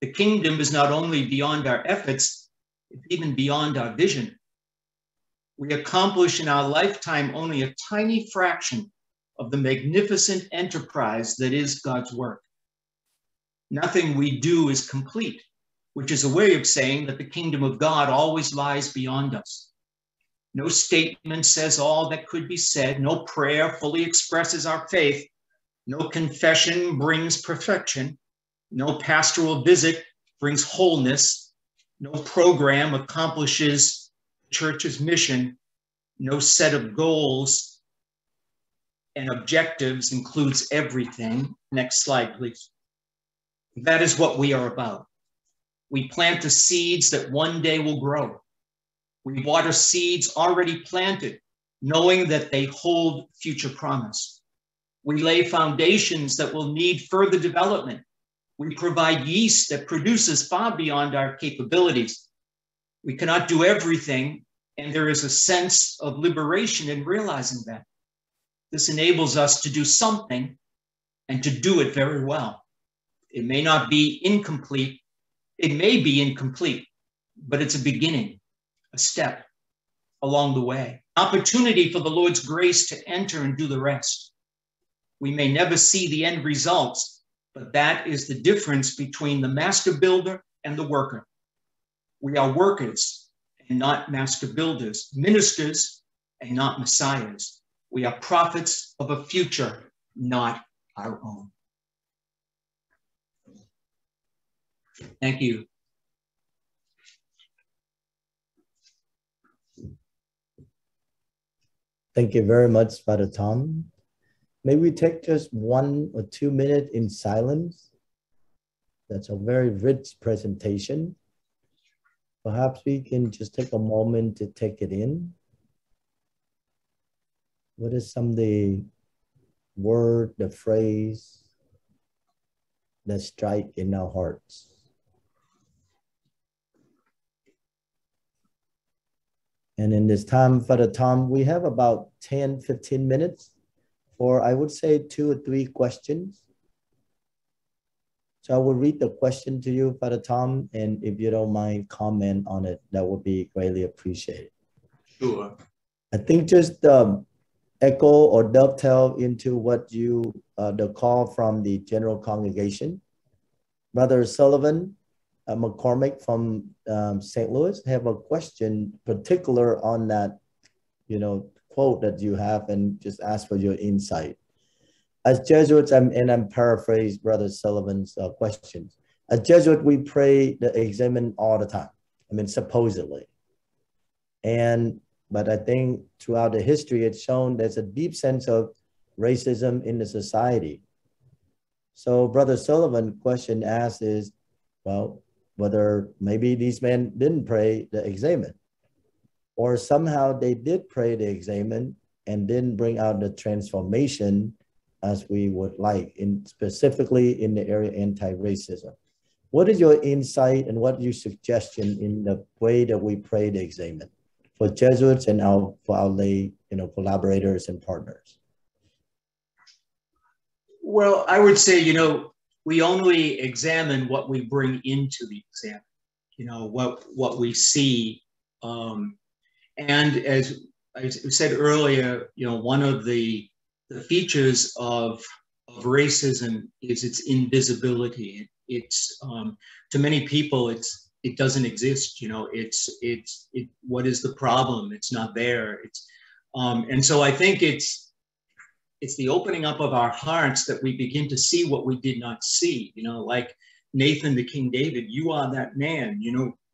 Speaker 2: The kingdom is not only beyond our efforts, it's even beyond our vision. We accomplish in our lifetime only a tiny fraction of the magnificent enterprise that is God's work. Nothing we do is complete, which is a way of saying that the kingdom of God always lies beyond us. No statement says all that could be said. No prayer fully expresses our faith. No confession brings perfection. No pastoral visit brings wholeness. No program accomplishes the church's mission. No set of goals and objectives includes everything. Next slide, please. That is what we are about. We plant the seeds that one day will grow. We water seeds already planted, knowing that they hold future promise. We lay foundations that will need further development. We provide yeast that produces far beyond our capabilities. We cannot do everything, and there is a sense of liberation in realizing that. This enables us to do something and to do it very well. It may not be incomplete. It may be incomplete, but it's a beginning, a step along the way. Opportunity for the Lord's grace to enter and do the rest. We may never see the end results, but that is the difference between the master builder and the worker. We are workers and not master builders, ministers and not messiahs. We are prophets of a future, not our own. Thank you.
Speaker 1: Thank you very much, Father Tom. May we take just 1 or 2 minutes in silence? That's a very rich presentation. Perhaps we can just take a moment to take it in. What is some of the word, the phrase that strike in our hearts? And in this time, Father Tom, we have about 10, 15 minutes for, I would say, 2 or 3 questions. So I will read the question to you, Father Tom, and if you don't mind comment on it, that would be greatly appreciated.
Speaker 2: Sure.
Speaker 1: I think just echo or dovetail into what you, the call from the general congregation. Brother Sullivan McCormick from St. Louis have a question particular on that, quote that you have, and just ask for your insight. As Jesuits, and I'm paraphrasing Brother Sullivan's questions. As Jesuit, we pray the examen all the time. I mean, supposedly. But I think throughout the history, it's shown there's a deep sense of racism in the society. So Brother Sullivan's question asked is, well, whether maybe these men didn't pray the examen, or somehow they did pray the examen and didn't bring out the transformation as we would like, specifically in the area of anti-racism. What is your insight and what is your suggestion in the way that we pray the examen for Jesuits and for our lay collaborators and partners?
Speaker 2: Well, I would say, we only examine what we bring into the exam, what we see. And as I said earlier, one of the features of racism is its invisibility. It's to many people, it doesn't exist. What is the problem? It's not there. And so I think it's the opening up of our hearts that we begin to see what we did not see, like Nathan, the King David, you are that man,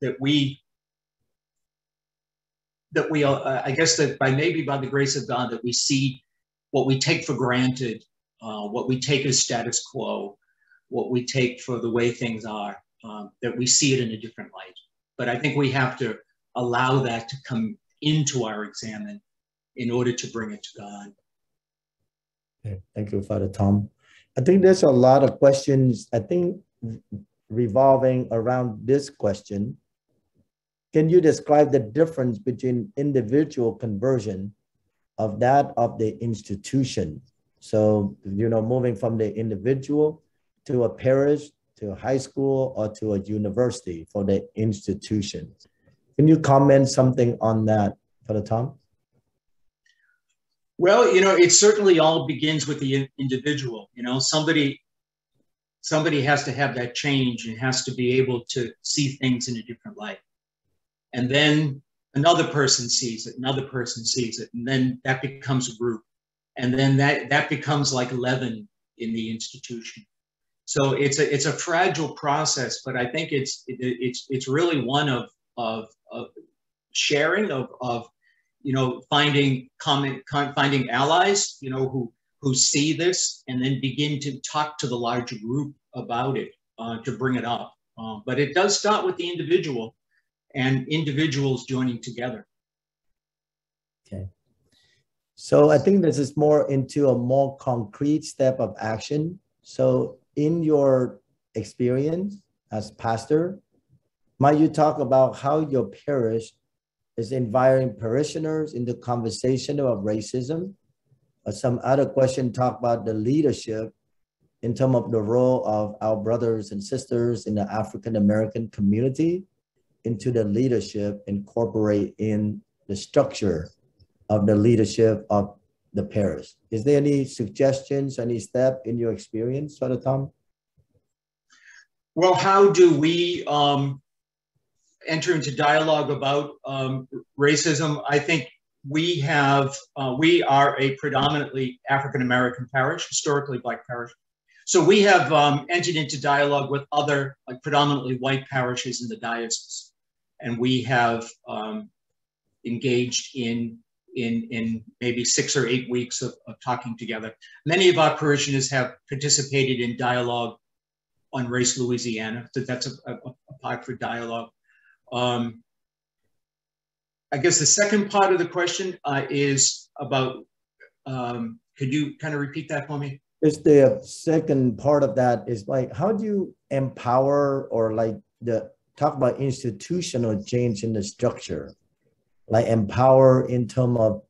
Speaker 2: that we I guess that by the grace of God, that we see what we take for granted, what we take as status quo, what we take for the way things are, that we see it in a different light. But I think we have to allow that to come into our examen in order to bring it to God.
Speaker 1: Okay. Thank you, Father Tom. I think there's a lot of questions, I think, revolving around this question. Can you describe the difference between individual conversion of that of the institution? So, moving from the individual to a parish, to a high school, or to a university for the institution. Can you comment something on that, Father Tom?
Speaker 2: Well, it certainly all begins with the individual. Somebody has to have that change and has to be able to see things in a different light. And then another person sees it, another person sees it, and then that becomes a group. And then that becomes like leaven in the institution. So it's a fragile process, but I think it's really one of sharing, of finding finding allies, who see this and then begin to talk to the larger group about it, to bring it up. But it does start with the individual and individuals joining together.
Speaker 1: Okay. So I think this is more into a more concrete step of action. So in your experience as pastor, might you talk about how your parish is inviting parishioners into conversation about racism? Or some other question talk about the leadership in terms of the role of our brothers and sisters in the African-American community into the leadership, incorporate in the structure of the leadership of the parish. Is there any suggestions, any step in your experience, Father Tom?
Speaker 2: Well, how do we enter into dialogue about racism? I think we are a predominantly African-American parish, historically Black parish. So we have entered into dialogue with other predominantly white parishes in the diocese. And we have engaged in maybe 6 or 8 weeks of talking together. Many of our parishioners have participated in dialogue on Race Louisiana, so that's a part for dialogue. I guess the second part of the question is about, could you kind of repeat that for me?
Speaker 1: Just the second part of that is like, how do you empower or talk about institutional change in the structure, like empower in terms of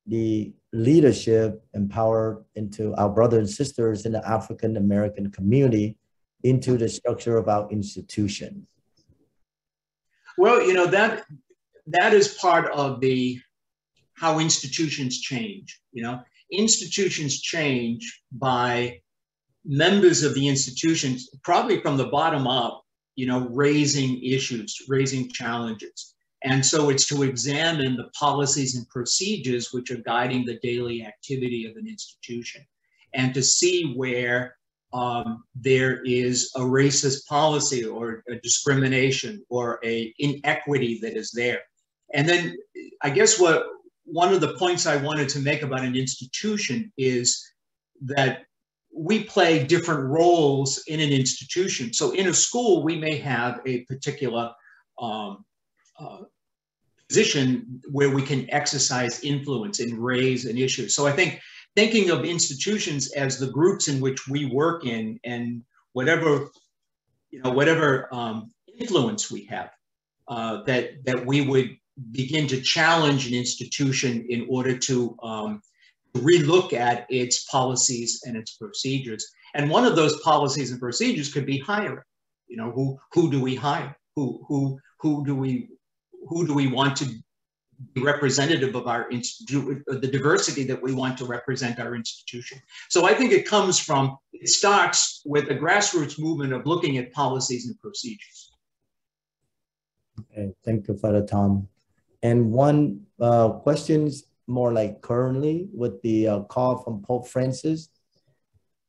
Speaker 1: the leadership, empower into our brothers and sisters in the African-American community into the structure of our institution?
Speaker 2: Well, that is part of how institutions change. Institutions change by members of the institutions, probably from the bottom up, raising issues, raising challenges. And so it's to examine the policies and procedures which are guiding the daily activity of an institution, and to see where there is a racist policy or a discrimination or a inequity that is there. And then I guess one of the points I wanted to make about an institution is that we play different roles in an institution. So in a school, we may have a particular position where we can exercise influence and raise an issue. So I think thinking of institutions as the groups in which we work in, and whatever influence we have, that we would begin to challenge an institution in order to relook at its policies and its procedures. And one of those policies and procedures could be hiring. Who do we hire? Who do we want to be representative of our institute, the diversity that we want to represent our institution? So I think it starts with a grassroots movement of looking at policies and procedures.
Speaker 1: Okay, thank you, Father Tom. And one question's more like currently with the call from Pope Francis.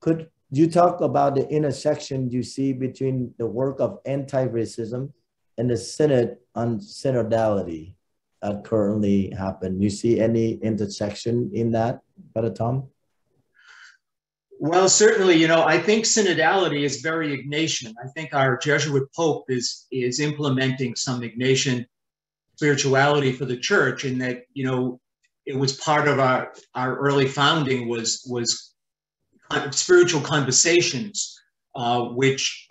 Speaker 1: Could you talk about the intersection you see between the work of anti-racism and the Synod on synodality that currently happen? You see any intersection in that, Father Tom?
Speaker 2: Well, certainly, I think synodality is very Ignatian. I think our Jesuit Pope is implementing some Ignatian spirituality for the church, in that, it was part of our early founding was spiritual conversations, which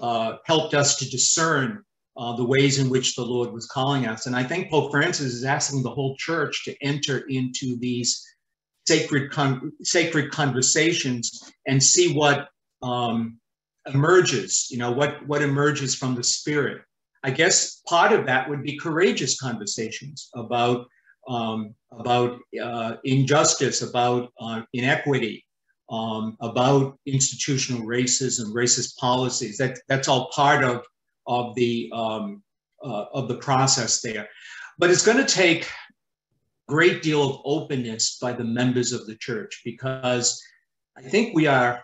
Speaker 2: helped us to discern the ways in which the Lord was calling us. And I think Pope Francis is asking the whole church to enter into these sacred conversations and see what emerges, what emerges from the Spirit. I guess part of that would be courageous conversations about injustice, about inequity, about institutional racism, racist policies. That's all part of the process there. But it's going to take a great deal of openness by the members of the church, because I think we are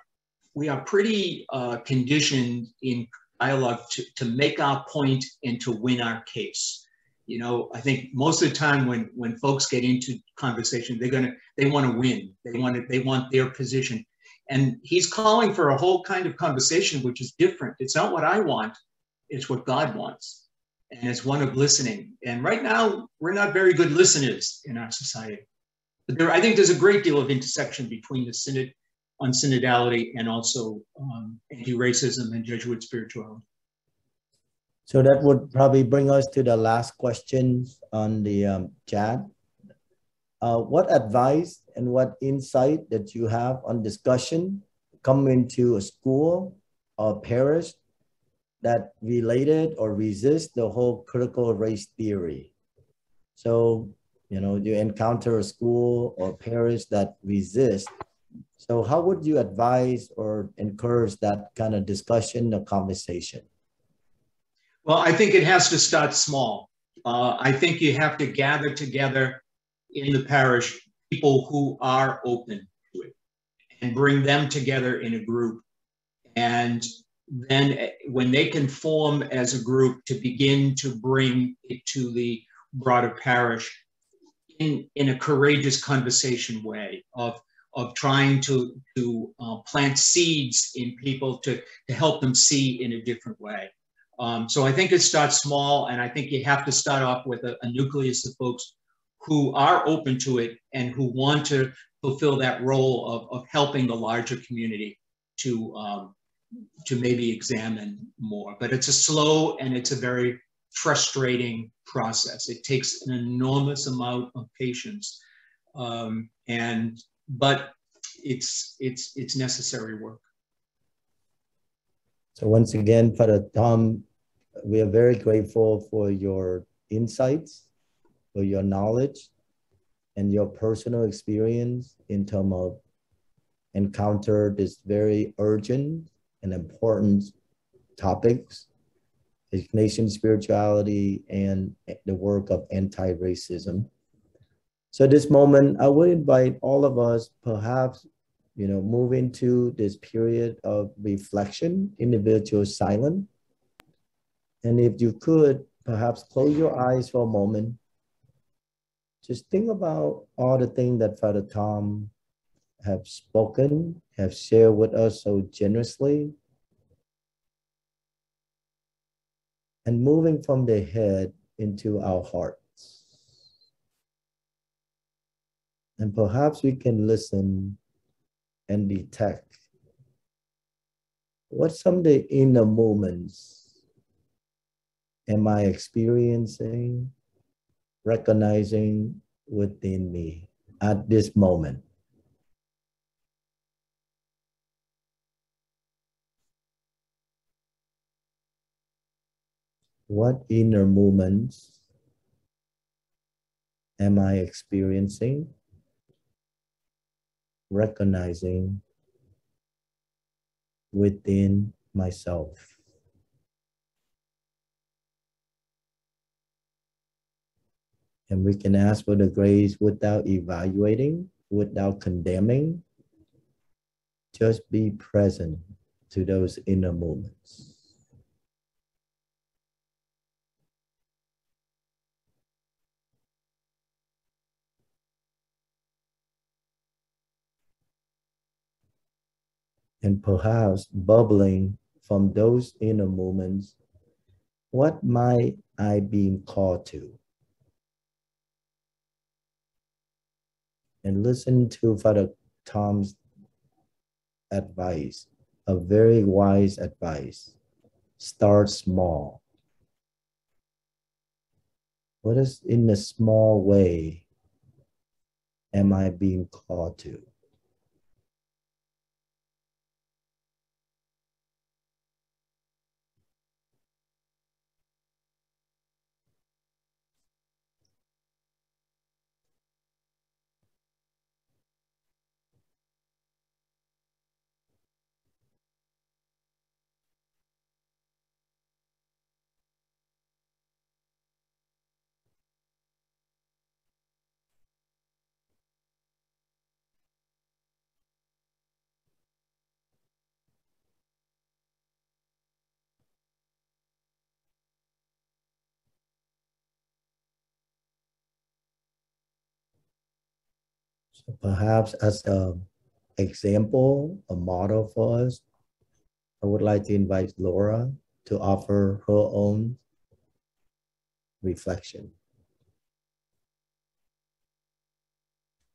Speaker 2: pretty conditioned in dialogue to make our point and to win our case. You know, I think most of the time when folks get into conversation, they want to win. They want their position. And he's calling for a whole kind of conversation, which is different. It's not what I want, it's what God wants. And it's one of listening. And right now, we're not very good listeners in our society. But I think there's a great deal of intersection between the synod on synodality and also anti-racism and Jesuit spirituality.
Speaker 1: So that would probably bring us to the last question on the chat. What advice and what insight that you have on discussion come into a school or parish that related or resist the whole critical race theory? So, you know, you encounter a school or parish that resist. So how would you advise or encourage that kind of discussion or conversation?
Speaker 2: Well, I think it has to start small. I think you have to gather together in the parish people who are open to it and bring them together in a group. And then when they can form as a group, to begin to bring it to the broader parish in a courageous conversation way of trying to plant seeds in people to help them see in a different way. So I think it starts small, and I think you have to start off with a nucleus of folks who are open to it and who want to fulfill that role of helping the larger community to maybe examine more. But it's a slow and it's a very frustrating process. It takes an enormous amount of patience, but it's necessary work.
Speaker 1: So once again, Father Tom, we are very grateful for your insights, for your knowledge, and your personal experience in terms of encounter this very urgent and important topics, Ignatian spirituality and the work of anti-racism. So this moment, I would invite all of us, perhaps, you know, move into this period of reflection, individual silence. And if you could, perhaps close your eyes for a moment. Just think about all the things that Father Tom have spoken, have shared with us so generously. And moving from the head into our hearts. And perhaps we can listen and detect what some of the inner moments am I experiencing, recognizing within me at this moment. What inner moments am I experiencing, recognizing within myself? And we can ask for the grace without evaluating, without condemning. Just be present to those inner moments. And perhaps bubbling from those inner moments, what might I be called to? And listen to Father Tom's advice, a very wise advice. Start small. What is in a small way am I being called to? Perhaps as an example, a model for us, I would like to invite Laura to offer her own reflection.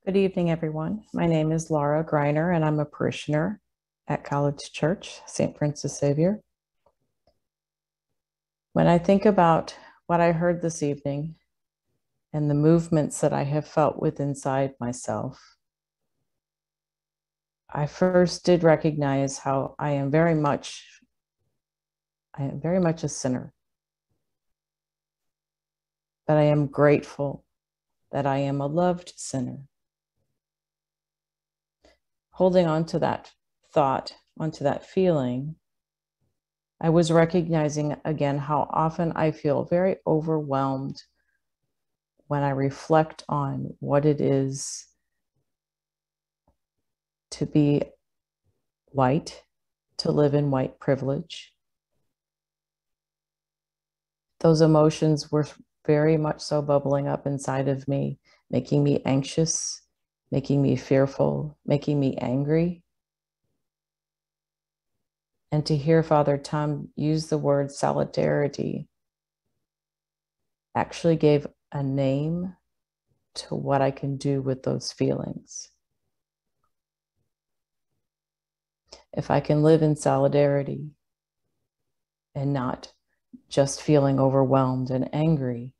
Speaker 3: Good evening, everyone. My name is Laura Griner, and I'm a parishioner at College Church, St. Francis Xavier. When I think about what I heard this evening and the movements that I have felt within inside myself, I first did recognize how I am very much a sinner. But I am grateful that I am a loved sinner. Holding on to that thought, onto that feeling, I was recognizing again how often I feel very overwhelmed when I reflect on what it is to be white, to live in white privilege. Those emotions were very much so bubbling up inside of me, making me anxious, making me fearful, making me angry. And to hear Father Tom use the word solidarity actually gave a name to what I can do with those feelings. If I can live in solidarity and not just feeling overwhelmed and angry,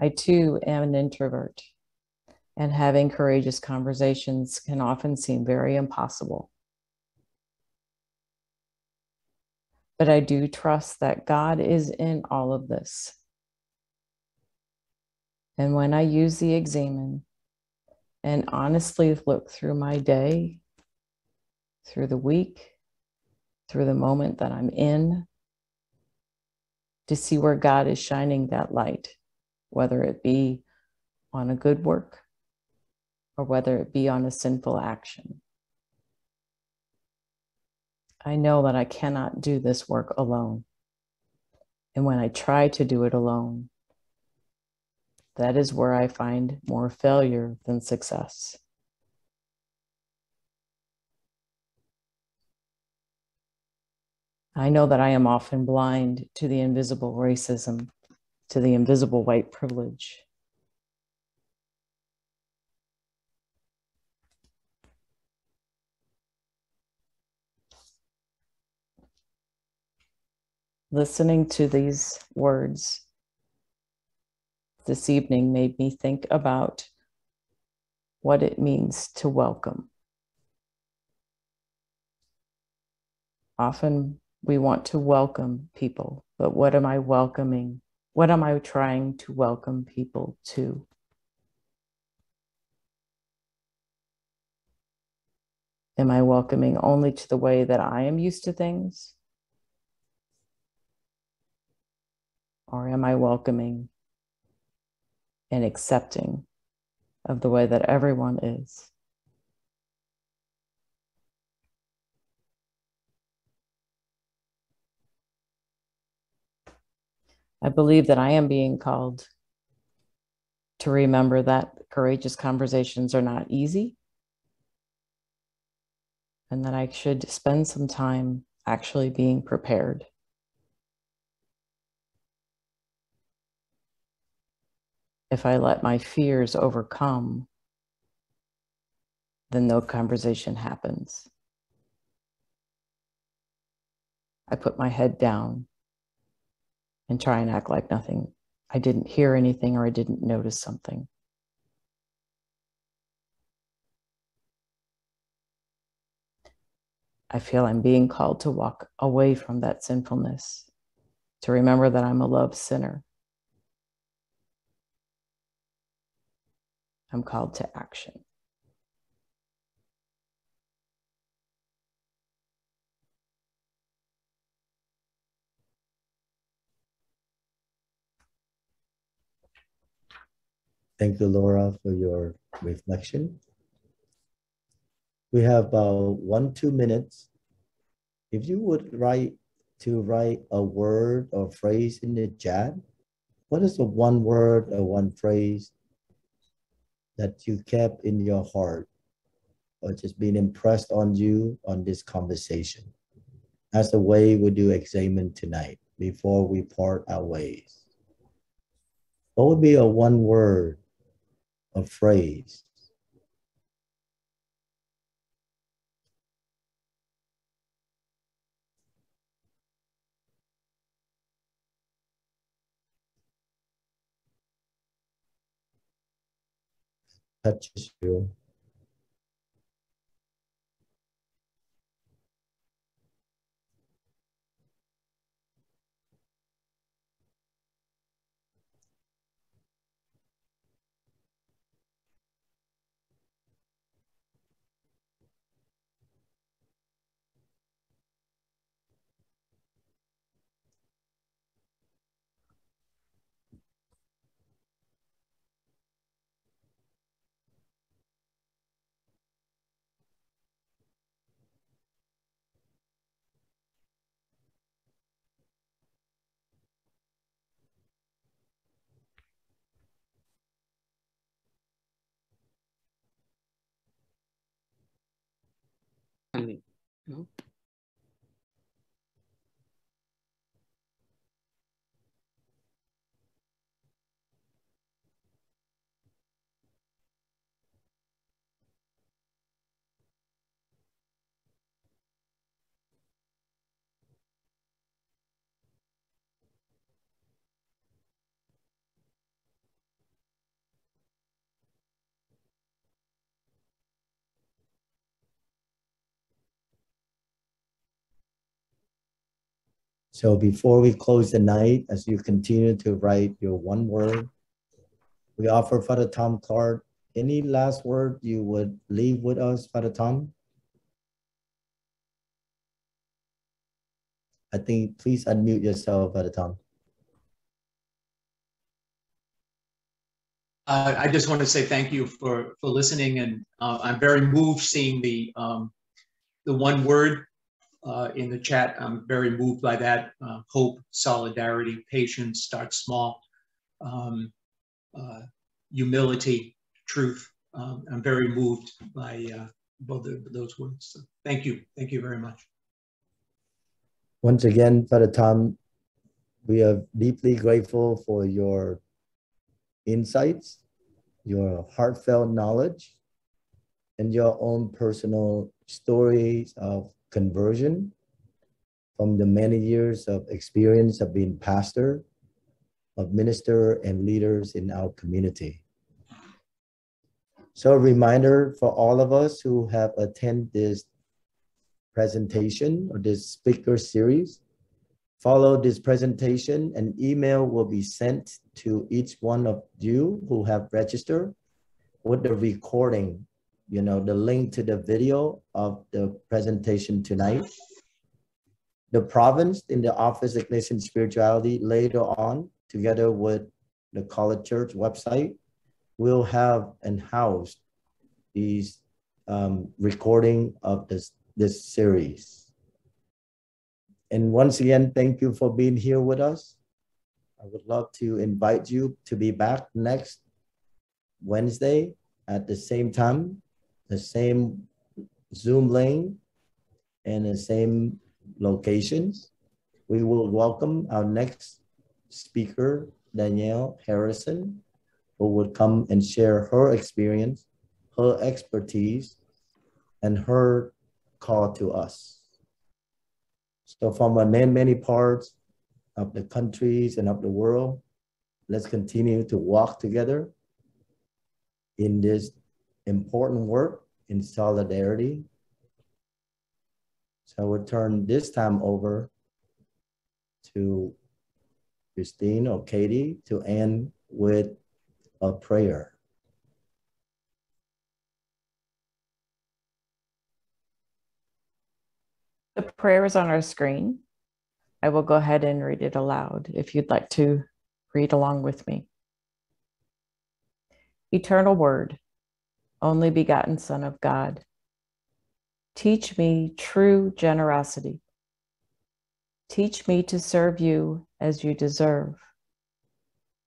Speaker 3: I too am an introvert, and having courageous conversations can often seem very impossible. But I do trust that God is in all of this. And when I use the examen and honestly look through my day, through the week, through the moment that I'm in, to see where God is shining that light, whether it be on a good work or whether it be on a sinful action. I know that I cannot do this work alone. And when I try to do it alone, that is where I find more failure than success. I know that I am often blind to the invisible racism, to the invisible white privilege. Listening to these words this evening made me think about what it means to welcome. Often we want to welcome people, but what am I welcoming? What am I trying to welcome people to? Am I welcoming only to the way that I am used to things? Or am I welcoming and accepting of the way that everyone is? I believe that I am being called to remember that courageous conversations are not easy, and that I should spend some time actually being prepared. If I let my fears overcome, then no conversation happens. I put my head down and try and act like nothing. I didn't hear anything or I didn't notice something. I feel I'm being called to walk away from that sinfulness, to remember that I'm a loved sinner. I'm called to action.
Speaker 1: Thank you, Laura, for your reflection. We have about 2 minutes. If you would write a word or phrase in the chat, what is the one word or one phrase that you kept in your heart or just been impressed on you on this conversation? That's the way we do examine tonight before we part our ways. What would be a one word, a phrase? Touches you.
Speaker 4: No?
Speaker 1: So before we close the night, as you continue to write your one word, we offer Father Tom Clark. Any last word you would leave with us, Father Tom? I think please unmute yourself, Father Tom.
Speaker 2: I just want to say thank you for listening, and I'm very moved seeing the one word in the chat. I'm very moved by that. Hope, solidarity, patience, start small, humility, truth. I'm very moved by both of those words. So thank you very much.
Speaker 1: Once again, Father Tom, we are deeply grateful for your insights, your heartfelt knowledge, and your own personal stories of conversion from the many years of experience of being pastor, of minister, and leaders in our community. So a reminder for all of us who have attended this presentation or this speaker series, follow this presentation. An email will be sent to each one of you who have registered with the recording, the link to the video of the presentation tonight. The province in the Office of Ignatian Spirituality later on, together with the College Church website, will have and house these recording of this series. And once again, thank you for being here with us. I would love to invite you to be back next Wednesday at the same time, the same Zoom link, and the same locations. We will welcome our next speaker, Danielle Harrison, who would come and share her experience, her expertise, and her call to us. So from many parts of the countries and of the world, let's continue to walk together in this important work in solidarity. So we'll turn this time over to Christine or Katie to end with a prayer.
Speaker 3: The prayer is on our screen. I will go ahead and read it aloud if you'd like to read along with me. Eternal Word, only begotten Son of God, teach me true generosity. Teach me to serve you as you deserve.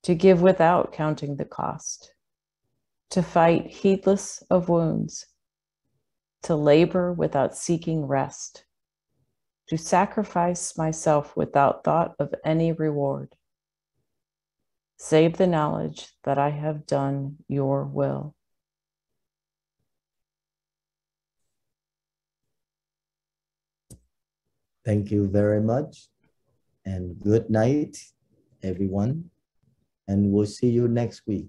Speaker 3: to give without counting the cost, to fight heedless of wounds, to labor without seeking rest, to sacrifice myself without thought of any reward, save the knowledge that I have done your will.
Speaker 1: Thank you very much, and good night, everyone. And we'll see you next week.